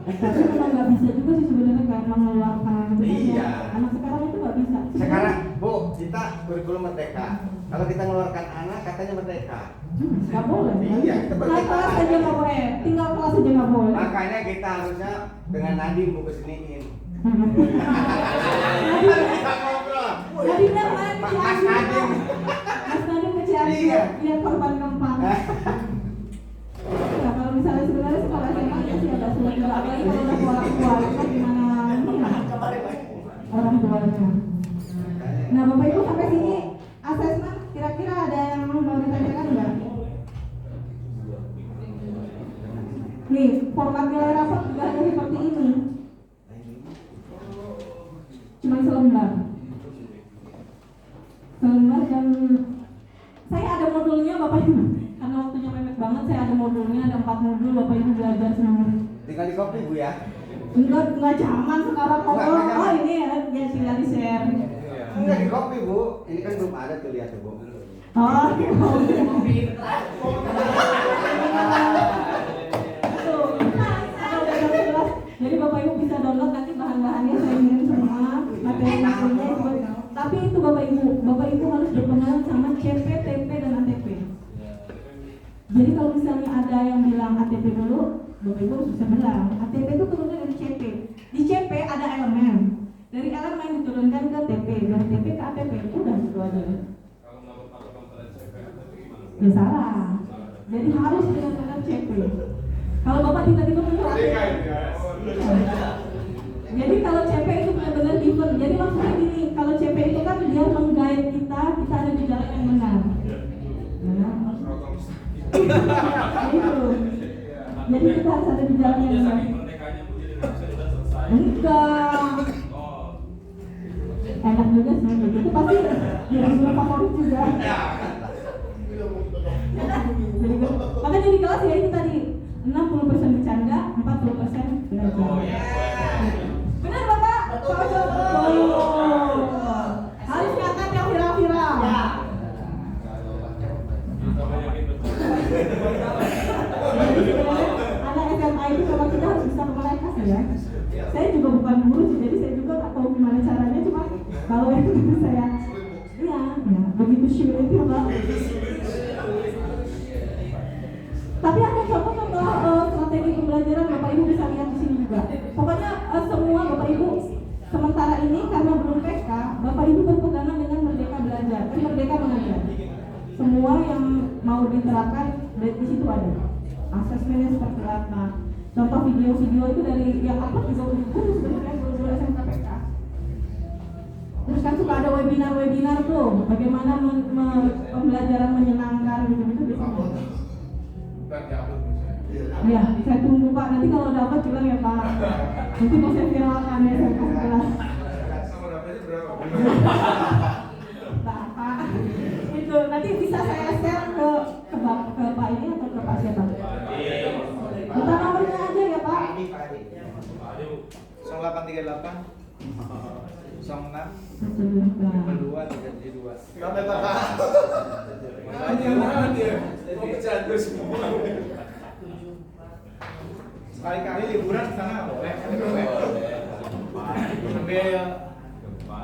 Speaker 1: Tapi memang nggak bisa juga sih sebenarnya kayak mengeluarkan.
Speaker 9: Iya.
Speaker 1: Anak sekarang itu nggak bisa.
Speaker 9: Sekarang, Bu, kita kurikulum merdeka. Kalau kita mengeluarkan anak, katanya merdeka.
Speaker 1: Nggak boleh.
Speaker 9: Iya, kita
Speaker 1: Naik
Speaker 9: merdeka.
Speaker 1: kelas aja nggak boleh. Tinggal kelas aja nggak boleh.
Speaker 9: Makanya kita harusnya dengan Nadim Bu kesiniin. Kita ngobrol.
Speaker 1: Nadimnya main ke
Speaker 9: Mas
Speaker 1: Cianjur.
Speaker 9: Nadim.
Speaker 1: Mas Nadim ke Cianjur.
Speaker 9: Iya.
Speaker 1: Lihat korban gempa. Ya, kalau misalnya sebenarnya sekolah SMA sih agak sulit juga, apalagi kalau udah orang tuanya gimana orang tuanya. Nah Bapak Ibu sampai sini asesmen kira-kira ada yang mau ditanyakan nggak? Nih format nilai rapot juga ada seperti ini. Cuma selembar. modulnya Bapak Ibu. Karena waktunya mepet banget, saya ada modulnya, ada 4 modul, Bapak Ibu belajar sendiri.
Speaker 9: Tinggal di copy Bu ya.
Speaker 1: Enggak zaman sekarang kok.
Speaker 9: Enggak.
Speaker 1: Oh ini ya tinggal di share.
Speaker 9: Enggak di copy Bu. Ini kan belum ada tuh, lihat tuh Bu.
Speaker 1: Oh, jadi Bapak Ibu bisa download nanti bahan-bahannya saya kirim semua, materi-materinya itu. Tapi itu Bapak Ibu harus berpengaruh sama CP, TP dan ATP. Jadi kalau misalnya ada yang bilang ATP dulu, Bapak Ibu harus bisa bilang ATP itu turunnya dari CP. Di CP ada elemen, dari elemen diturunkan ke TP, dari TP ke ATP. Udah gitu aja. Ya salah. Jadi harus benar-benar CP. Kalau Bapak tiba-tiba menurut jadi kalau CP itu benar-benar given. Jadi maksudnya gini, kalau CP itu kan dia meng-guide kita ada di jalan yang benar. Itu. Jadi kita harus ada di jalan yang benar. Enggak. Enak juga sih, itu pasti dia favorit juga. Makanya di kelas ya itu tadi 60% bercanda, 40% belajar. Benar Bapak? Harus ngangkat yang viral-viral. Anak SMA itu kalau kita harus bisa ke mereka sih ya. Saya juga bukan guru sih, jadi saya juga nggak tahu gimana caranya, cuma kalau itu saya ya begitu sure itu Pak. Tapi ada contoh-contoh strategi pembelajaran Bapak Ibu bisa lihat di sini juga. Pokoknya semua Bapak Ibu sementara ini karena belum PK, Bapak Ibu berpegangan dengan Merdeka Belajar, Merdeka Mengajar. Semua yang mau diterapkan di situ ada. Asesmennya seperti apa? Contoh video-video itu dari yang apa juga guru sebenarnya guru SMK PK. Terus kan suka ada webinar-webinar tuh, bagaimana pembelajaran menyenangkan gitu-gitu biasanya. Ya, saya tunggu Pak. Nanti kalau dapat bilang ya Pak. Nanti mau saya viralkan ya saya kasih kelas. Pak. Itu nanti bisa saya share ke Pak ini atau ke Pak siapa? Kita nomornya aja ya Pak.
Speaker 10: 0838 06
Speaker 1: 2
Speaker 10: 372.
Speaker 9: Sampai Pak.
Speaker 10: Sekali-kali liburan ke sana boleh. Sambil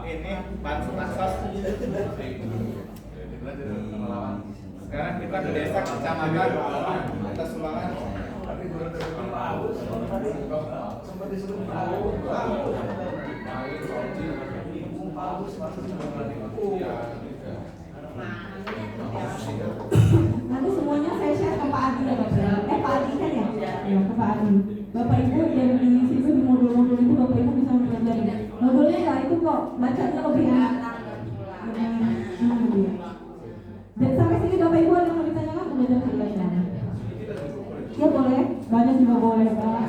Speaker 10: ini bansos. Sekarang kita ke desa kecamatan kita sumbangan.
Speaker 1: Nanti semuanya saya share ke Pak Adi ya Bapak. Pak Adi kan ya? Ya ke Pak Adi. Bapak Ibu yang di situ di modul-modul itu Bapak Ibu bisa mempelajari. Modulnya nggak itu kok, bacanya lebih enak. Dan sampai sini Bapak Ibu ada yang mau ditanyakan belajar belajar. Ya boleh, banyak juga boleh Pak.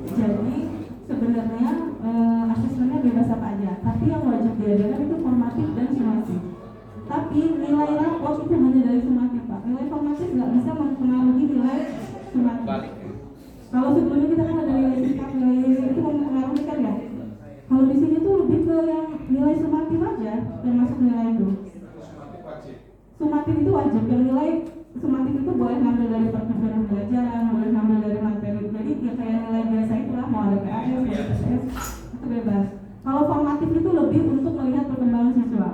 Speaker 1: Jadi sebenarnya asesmennya bebas apa aja, tapi yang wajib diadakan itu formatif dan sumatif. Tapi nilai rapor itu hanya dari sumatif Pak. Nilai formatif nggak bisa mempengaruhi nilai sumatif. Kalau sebelumnya kita kan ada nilai sikap, nilai itu mempengaruhi kan ya. Kalau di sini tuh lebih ke yang nilai sumatif aja yang masuk nilai itu. Sumatif itu wajib, yang nilai sumatif itu boleh ngambil dari perkumpulan pembelajaran, boleh ngambil dari materi. Jadi ya kayak nilai biasa itulah, mau ada PAS, mau ada PSS, itu bebas. Kalau formatif itu lebih untuk melihat perkembangan siswa.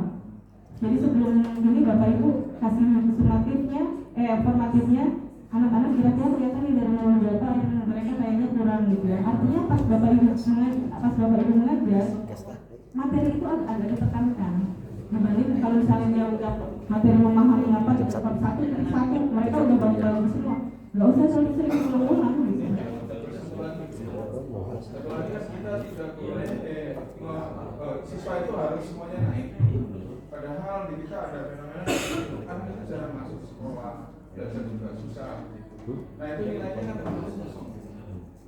Speaker 1: Jadi sebelum ini Bapak Ibu kasih sumatifnya, formatifnya, anak-anak kira-kira kelihatan nih dari nilai berapa yang mereka kayaknya kurang gitu ya. Artinya pas Bapak Ibu mengajar, materi itu agak ditekankan. Dibanding kalau misalnya dia udah materi memahami apa di bab 1, mereka udah bagus semua. Nggak usah sering-sering ulang-ulang gitu.
Speaker 6: Satu lagi kan kita tidak boleh siswa itu harus semuanya naik. Padahal di kita ada fenomena kan kita jarang masuk sekolah, belajar juga susah. Nah itu nilainya kan terus kosong.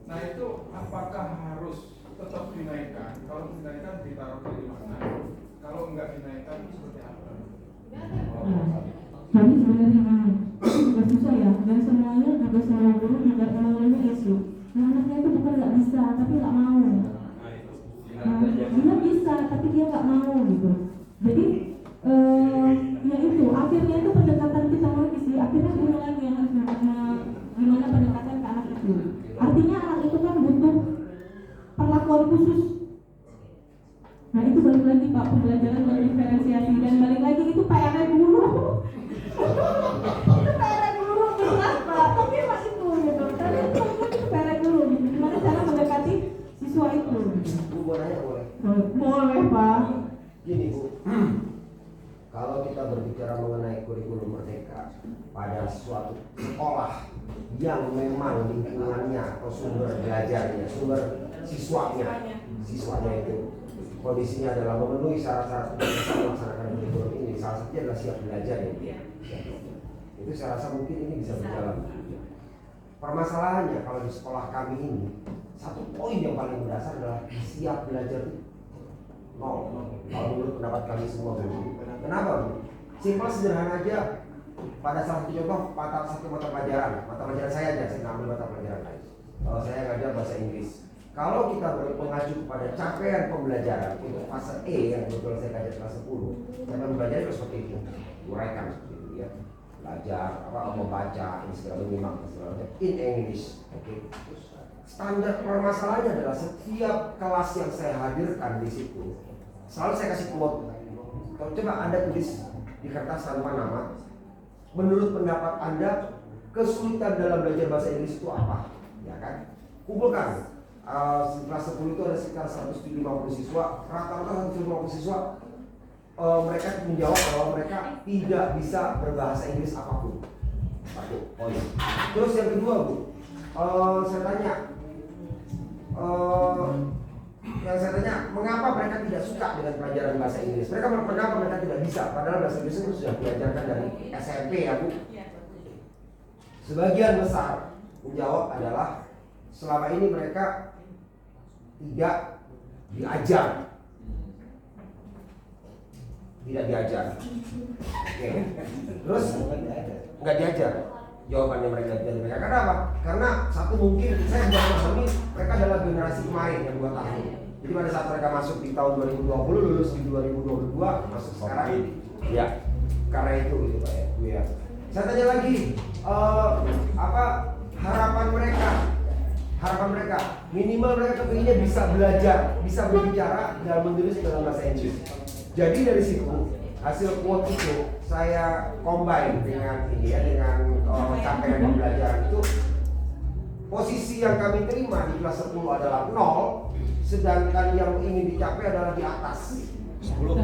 Speaker 6: Nah itu apakah harus tetap dinaikkan? Kalau dinaikkan ditaruh di mana? Kalau enggak dinaikkan seperti apa?
Speaker 1: Jadi sebenarnya juga susah ya, dan semuanya juga semua guru juga mengalami isu. Nah, anaknya itu bukan nggak bisa, tapi nggak mau. Nah, dia bisa, tapi dia nggak mau gitu. Jadi ya itu akhirnya itu pendekatan kita lagi sih. Akhirnya guru lagi yang harus gimana pendekatan ke anak itu. Artinya anak itu kan butuh perlakuan khusus. Nah itu balik lagi Pak, pembelajaran mendiferensiasi, dan balik lagi itu PR guru. Itu PR guru berat Pak, tapi Pak itu gitu. Tapi itu PR guru gitu. Gimana cara mendekati siswa itu?
Speaker 11: Bu, mau nanya boleh?
Speaker 1: Boleh Pak.
Speaker 11: Gini Bu, kalau kita berbicara mengenai kurikulum merdeka pada suatu sekolah yang memang lingkungannya atau sumber belajarnya, sumber siswanya itu kondisinya adalah memenuhi syarat-syarat untuk bisa melaksanakan kurikulum ini, salah satunya adalah siap belajar ya. Itu saya rasa mungkin ini bisa berjalan. Permasalahannya kalau di sekolah kami ini, satu poin yang paling mendasar adalah siap belajar nol. Kalau menurut pendapat kami semua Bu. Kenapa Bu? Simpel sederhana aja. Pada salah satu contoh mata pelajaran saya aja, saya ngambil mata pelajaran lain. Kalau saya ngajar bahasa Inggris. Kalau kita mengacu kepada capaian pembelajaran untuk fase E yang betul saya kaji kelas 10, capaian pembelajaran itu seperti itu, uraikan seperti itu ya, belajar membaca, ini segala menyimak segala macam in English, oke. Standar permasalahannya adalah setiap kelas yang saya hadirkan di situ, selalu saya kasih quote. Kalau coba Anda tulis di kertas tanpa nama, menurut pendapat Anda kesulitan dalam belajar bahasa Inggris itu apa? Ya kan? Kumpulkan. Kelas 10 itu ada sekitar 150 siswa, rata-rata 150 siswa mereka menjawab bahwa mereka tidak bisa berbahasa Inggris apapun. Satu poin. Terus yang kedua Bu, saya tanya mengapa mereka tidak suka dengan pelajaran bahasa Inggris? Mengapa mereka tidak bisa? Padahal bahasa Inggris itu sudah diajarkan dari SMP ya Bu. Sebagian besar menjawab adalah selama ini mereka tidak diajar. Oke. Terus nggak diajar. Jawabannya mereka tidak diajar. Karena apa? Karena satu mungkin saya sudah memahami mereka adalah generasi kemarin yang 2 tahun. Jadi pada saat mereka masuk di tahun 2020, lulus di 2022, masuk sekarang ini. Ya, karena itu gitu Pak ya. Saya tanya lagi, harapan mereka minimal mereka kepinginnya bisa belajar, bisa berbicara dan menulis dalam bahasa Inggris. Jadi dari situ hasil quote itu saya combine dengan capaian pembelajaran itu. Posisi yang kami terima di kelas 10 adalah 0, sedangkan yang ingin dicapai adalah di atas 10.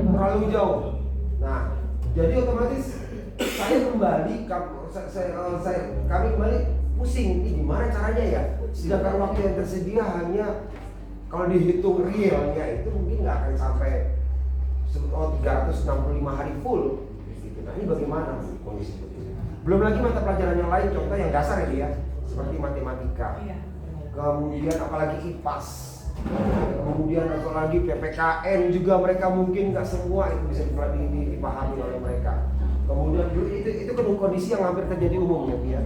Speaker 11: Terlalu jauh. Nah, jadi otomatis saya kembali kami kembali pusing, ini gimana caranya ya? Sedangkan waktu yang tersedia hanya kalau dihitung realnya itu mungkin nggak akan sampai 365 hari full. Gitu. Nah ini bagaimana kondisi itu? Belum lagi mata pelajaran yang lain, contoh yang dasar ini ya, seperti matematika. Kemudian apalagi IPAS. Kemudian apalagi PPKN juga mereka mungkin nggak semua itu bisa dipahami oleh mereka. Kemudian itu kondisi yang hampir terjadi umumnya ya.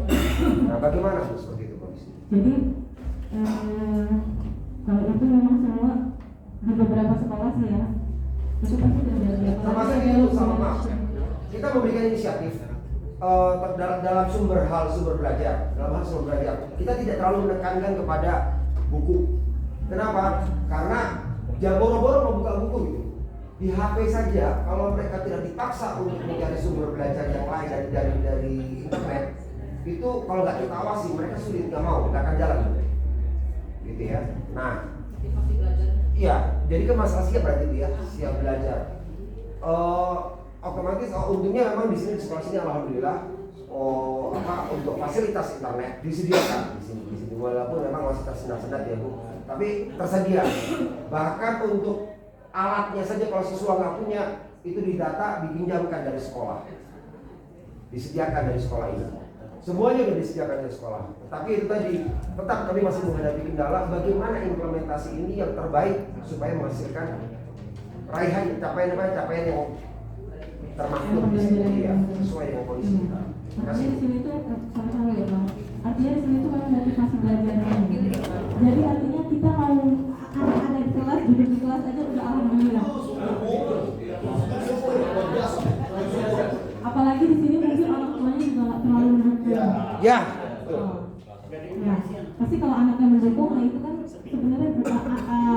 Speaker 11: Nah bagaimana seperti itu kondisi?
Speaker 1: Jadi kalau itu memang semua di beberapa sekolah sih ya, itu pasti terjadi.
Speaker 11: Termasuk itu sama kita memberikan inisiatif dalam sumber belajar. Kita tidak terlalu menekankan kepada buku. Kenapa? Karena jangan boro-boro membuka buku gitu. Di HP saja, kalau mereka tidak dipaksa untuk mencari sumber belajar yang lain dari internet, itu kalau nggak kita awasi mereka sulit, nggak mau, nggak akan jalan, gitu ya. Nah, iya, jadi kan masalah siap berarti itu ya, siap belajar. Otomatis, untungnya memang di sini di sekolah sini alhamdulillah, untuk fasilitas internet disediakan di sini walaupun memang masih tersendat-sendat ya Bu, tapi tersedia. Bahkan untuk alatnya saja kalau siswa nggak punya, itu didata dipinjamkan dari sekolah, disediakan dari sekolah ini. Semuanya sudah disediakan dari sekolah. Tapi itu tadi, tetap kami masih menghadapi kendala bagaimana implementasi ini yang terbaik supaya menghasilkan raihan capaian yang termaktub di sini ya, sesuai dengan kondisi kita.
Speaker 1: Artinya di sini itu sama-sama ya Bang. Artinya di sini itu kan motivasi belajarnya. Jadi artinya kita mau anak-anak di kelas, duduk di kelas aja udah alhamdulillah. Apalagi di sini mungkin orang tuanya juga nggak terlalu mendukung.
Speaker 11: Ya.
Speaker 1: Ya, pasti kalau anaknya mendukung, nah itu kan sebenarnya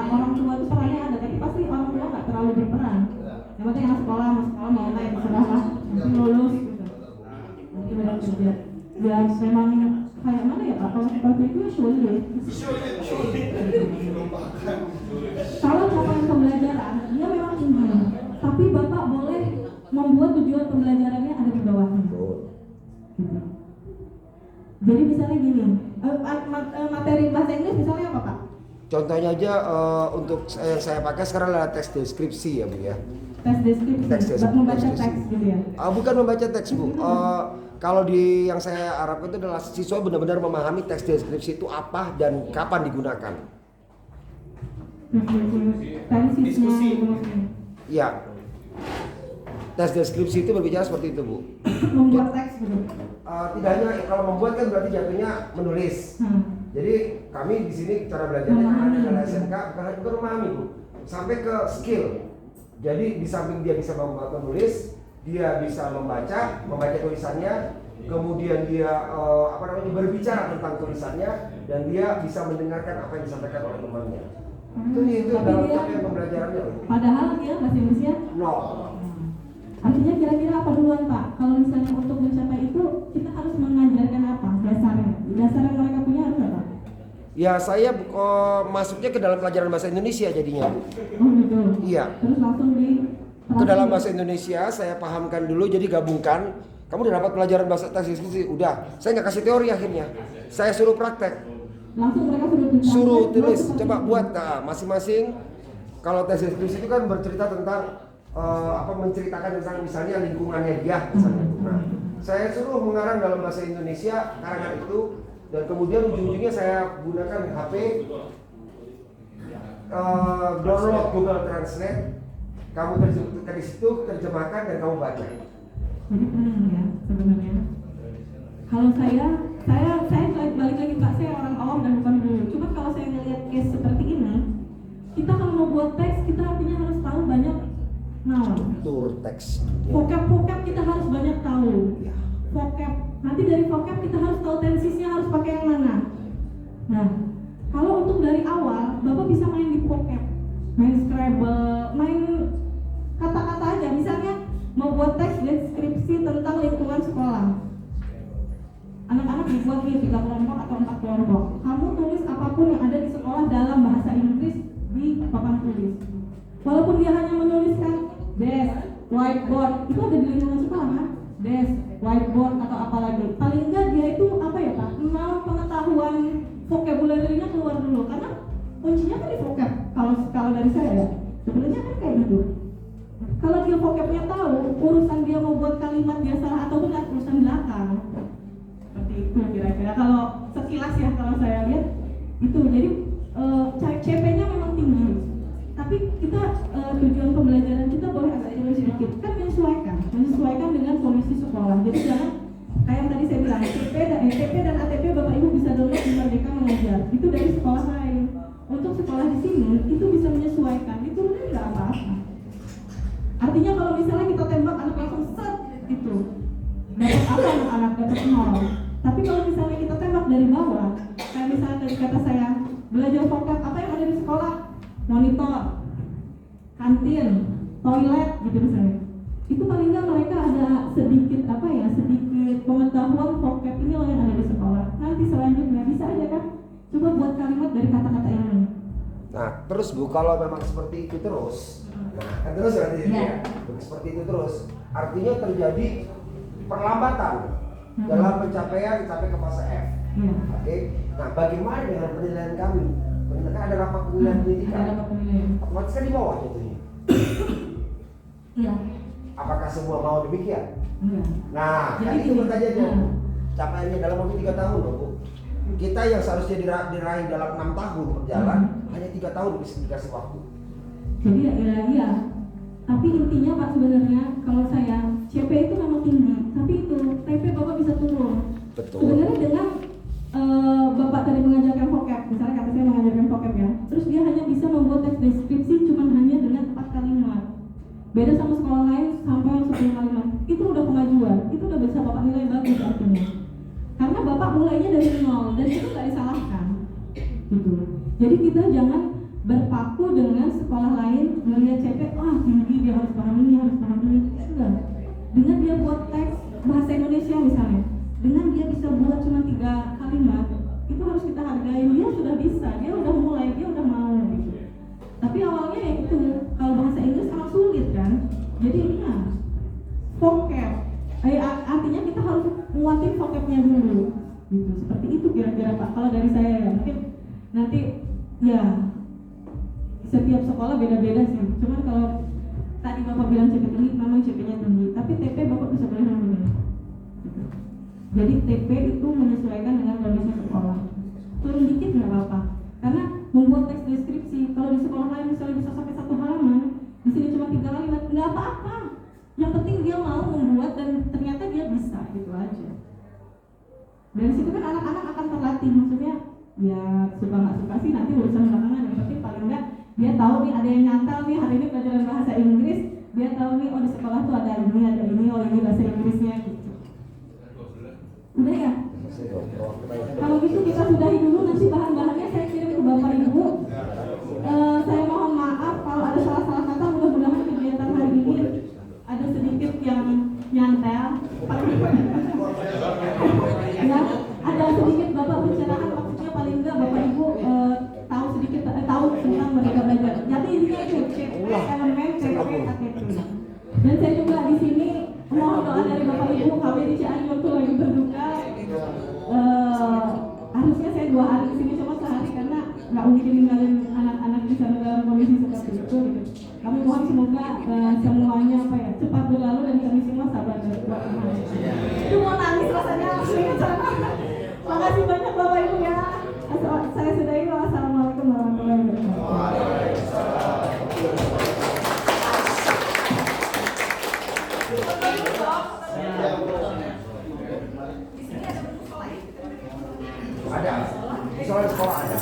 Speaker 1: orang tua itu perannya ada, tapi pasti orang tua nggak terlalu berperan. Yang penting anak sekolah mau naik serah lah, nanti lulus gitu. Nanti udah kerja. Ya memang kayak mana ya Pak? Kalau seperti itu ya sulit. Kalau capaian pembelajaran, dia memang tinggi, tapi Bapak boleh membuat tujuan pembelajarannya ada di bawahnya. Gitu. Jadi misalnya gini, materi bahasa Inggris misalnya apa Pak?
Speaker 11: Contohnya aja untuk yang saya pakai sekarang adalah teks deskripsi ya Bu ya.
Speaker 1: Tes deskripsi, membaca teks gitu ya?
Speaker 11: Bukan membaca teks Bu. Kalau di yang saya harapkan itu adalah siswa benar-benar memahami teks deskripsi itu apa dan kapan digunakan.
Speaker 1: Diskusi.
Speaker 11: Ya. Tes deskripsi itu berbicara seperti itu Bu.
Speaker 1: Membuat teks gitu.
Speaker 11: Tidak hanya kalau membuat kan berarti jatuhnya menulis. Jadi kami di sini cara belajarnya karena ada SMK bukan memahami Bu, sampai ke skill. Jadi di samping dia bisa menulis, dia bisa membaca tulisannya, kemudian dia berbicara tentang tulisannya, dan dia bisa mendengarkan apa yang disampaikan oleh temannya. Itu dalam capaian pembelajarannya.
Speaker 1: Padahal dia bahasa Inggrisnya Artinya kira-kira apa duluan Pak? Kalau misalnya untuk mencapai itu kita harus mengajarkan apa dasarnya? Dasar yang mereka punya harus apa?
Speaker 11: Ya saya masuknya ke dalam pelajaran bahasa Indonesia jadinya.
Speaker 1: Oh gitu.
Speaker 11: Iya.
Speaker 1: Terus langsung
Speaker 11: ke dalam bahasa Indonesia saya pahamkan dulu, jadi gabungkan. Kamu udah dapat pelajaran bahasa deskripsi, udah. Saya nggak kasih teori akhirnya. Saya suruh praktek.
Speaker 1: Langsung mereka
Speaker 11: suruh tulis, coba buat masing-masing. Kalau tes deskripsi itu kan bercerita tentang menceritakan tentang misalnya lingkungannya dia misalnya. Nah, saya suruh mengarang dalam bahasa Indonesia karangan itu, dan kemudian ujung-ujungnya saya gunakan HP, download Google Translate, kamu terjemahkan di situ, terjemahkan dan kamu baca.
Speaker 1: Jadi penting ya sebenarnya. Kalau saya balik lagi Pak, saya orang awam dan bukan guru. Cuma kalau saya ngelihat case seperti ini, kita kalau mau buat teks kita artinya harus tahu banyak
Speaker 11: teks.
Speaker 1: Vocab kita harus banyak tahu. Vocab. Nanti dari vocab kita harus tahu tensisnya harus pakai yang mana. Nah, kalau untuk dari awal, Bapak bisa main di vocab, main Scrabble, main kata-kata aja. Misalnya mau buat teks deskripsi tentang lingkungan sekolah. Anak-anak dibuat nih 3 kelompok atau 4 kelompok. Kamu tulis apapun yang ada di sekolah dalam bahasa Inggris di papan tulis. Walaupun dia hanya menuliskan desk, whiteboard, itu ada di lingkungan sekolah kan? Desk, whiteboard atau apa lagi. Paling enggak dia itu apa ya Pak? Pengetahuan vocabulary-nya keluar dulu, karena kuncinya kan di vocab. Kalau dari saya ya, sebenarnya kan kayak gitu. Kalau dia vocabnya tahu, urusan dia mau buat kalimat dia salah atau benar urusan belakang. Seperti itu kira-kira. Kalau sekilas ya kalau saya lihat itu. Jadi CP-nya memang tinggi. Tapi kita tujuan pembelajaran kita boleh agak turun sedikit, kan menyesuaikan dengan kondisi sekolah. Jadi jangan kayak yang tadi saya bilang, TP dan ATP Bapak Ibu bisa download di Merdeka Mengajar. Itu dari sekolah lain. Untuk sekolah di sini itu bisa menyesuaikan, diturunin nggak apa-apa. Artinya kalau misalnya kita tembak anak langsung set gitu, dapat apa anak dapat 0. Tapi kalau misalnya kita tembak dari bawah, kayak misalnya dari kata saya belajar vocab, apa yang ada di sekolah? Monitor, kantin, toilet gitu misalnya. Itu paling nggak mereka ada sedikit pengetahuan vocab ini loh yang ada di sekolah. Nanti selanjutnya bisa aja kan coba buat kalimat dari kata-kata ini.
Speaker 11: Nah terus Bu, kalau memang seperti itu terus, seperti itu terus, artinya terjadi perlambatan dalam pencapaian sampai ke fase F.
Speaker 1: Iya.
Speaker 11: Oke. Nah, bagaimana dengan penilaian kami? Kan ada rapat penilaian pendidikan.
Speaker 1: Ada rapat penilaian.
Speaker 11: Otomatis kan di bawah jatuhnya.
Speaker 1: Iya.
Speaker 11: Apakah semua mau demikian?
Speaker 1: Iya.
Speaker 11: Nah, kan itu pertanyaannya. Capaiannya dalam waktu 3 tahun loh, Bu. Kita yang seharusnya diraih dalam 6 tahun berjalan, hanya 3 tahun dikasih waktu.
Speaker 1: Jadi ya. Tapi intinya Pak sebenarnya kalau saya CP itu memang tinggi, tapi itu TP Bapak bisa turun.
Speaker 11: Betul.
Speaker 1: Sebenarnya dengan Bapak tadi mengajarkan vocab, misalnya kata saya mengajarkan vocab ya, terus dia hanya bisa membuat teks deskripsi cuma hanya dengan 4 kalimat. Beda sama sekolah lain sampai 10 kalimat. Itu udah kemajuan, itu udah bisa Bapak nilai bagus artinya. Karena Bapak mulainya dari nol dan itu nggak disalahkan. Gitu. Jadi kita jangan berpaku dengan sekolah lain melihat CP, tinggi dia harus paham ini, enggak. Dengan dia buat teks bahasa Indonesia misalnya, dengan dia bisa buat cuma 3 kalimat, itu harus kita hargai. Dia sudah bisa, dia udah mulai, dia udah mau gitu. Tapi awalnya ya itu, kalau bahasa Inggris sangat sulit kan. Jadi ini ya vocab. Artinya kita harus nguatin vocabnya dulu. Gitu. Seperti itu kira-kira Pak. Kalau dari saya ya mungkin nanti ya setiap sekolah beda-beda sih. Cuman kalau tadi Bapak bilang CP tinggi, memang CP-nya tinggi. Tapi TP Bapak bisa boleh namanya. Gitu. Jadi TP itu menyesuaikan dengan kondisi sekolah. Turun dikit nggak apa-apa. Karena membuat teks deskripsi, kalau di sekolah lain misalnya bisa sampai 1 halaman, di sini cuma 3 kalimat, nggak apa-apa. Yang penting dia mau membuat dan ternyata dia bisa, gitu aja. Dari situ kan anak-anak akan terlatih, maksudnya ya suka nggak suka sih nanti urusan belakangan. Yang penting paling nggak dia tahu nih ada yang nyantol nih hari ini pelajaran bahasa Inggris, dia tahu nih di sekolah tuh ada ini, ini bahasa Inggrisnya gitu. Udah ya? Kalau gitu kita sudahi dulu, nanti bahan-bahannya saya kirim ke Bapak Ibu. Saya mohon maaf kalau ada salah-salah kata, mudah-mudahan kegiatan hari ini ada sedikit yang nyantel. Ya, ada sedikit Bapak pencerahan, maksudnya paling enggak Bapak Ibu tahu sedikit tahu tentang Merdeka Belajar. Jadi intinya itu elemen CP KTP. Dan saya juga di sini mohon doa dari Bapak Ibu, kami di Cianjur tuh lagi berduka. Harusnya saya 2 hari di sini, cuma sehari karena nggak mungkin ninggalin anak-anak di sana dalam kondisi seperti itu. Gitu. Kami mohon semoga semuanya cepat berlalu dan kami semua sabar dan kuat. Itu mau nangis rasanya. Makasih banyak Bapak Ibu ya. Saya sudahi. Wassalamualaikum warahmatullahi wabarakatuh.
Speaker 11: Ada. Soal sekolah ada.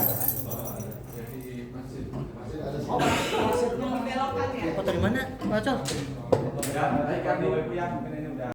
Speaker 12: Foto di mana, Pak Col?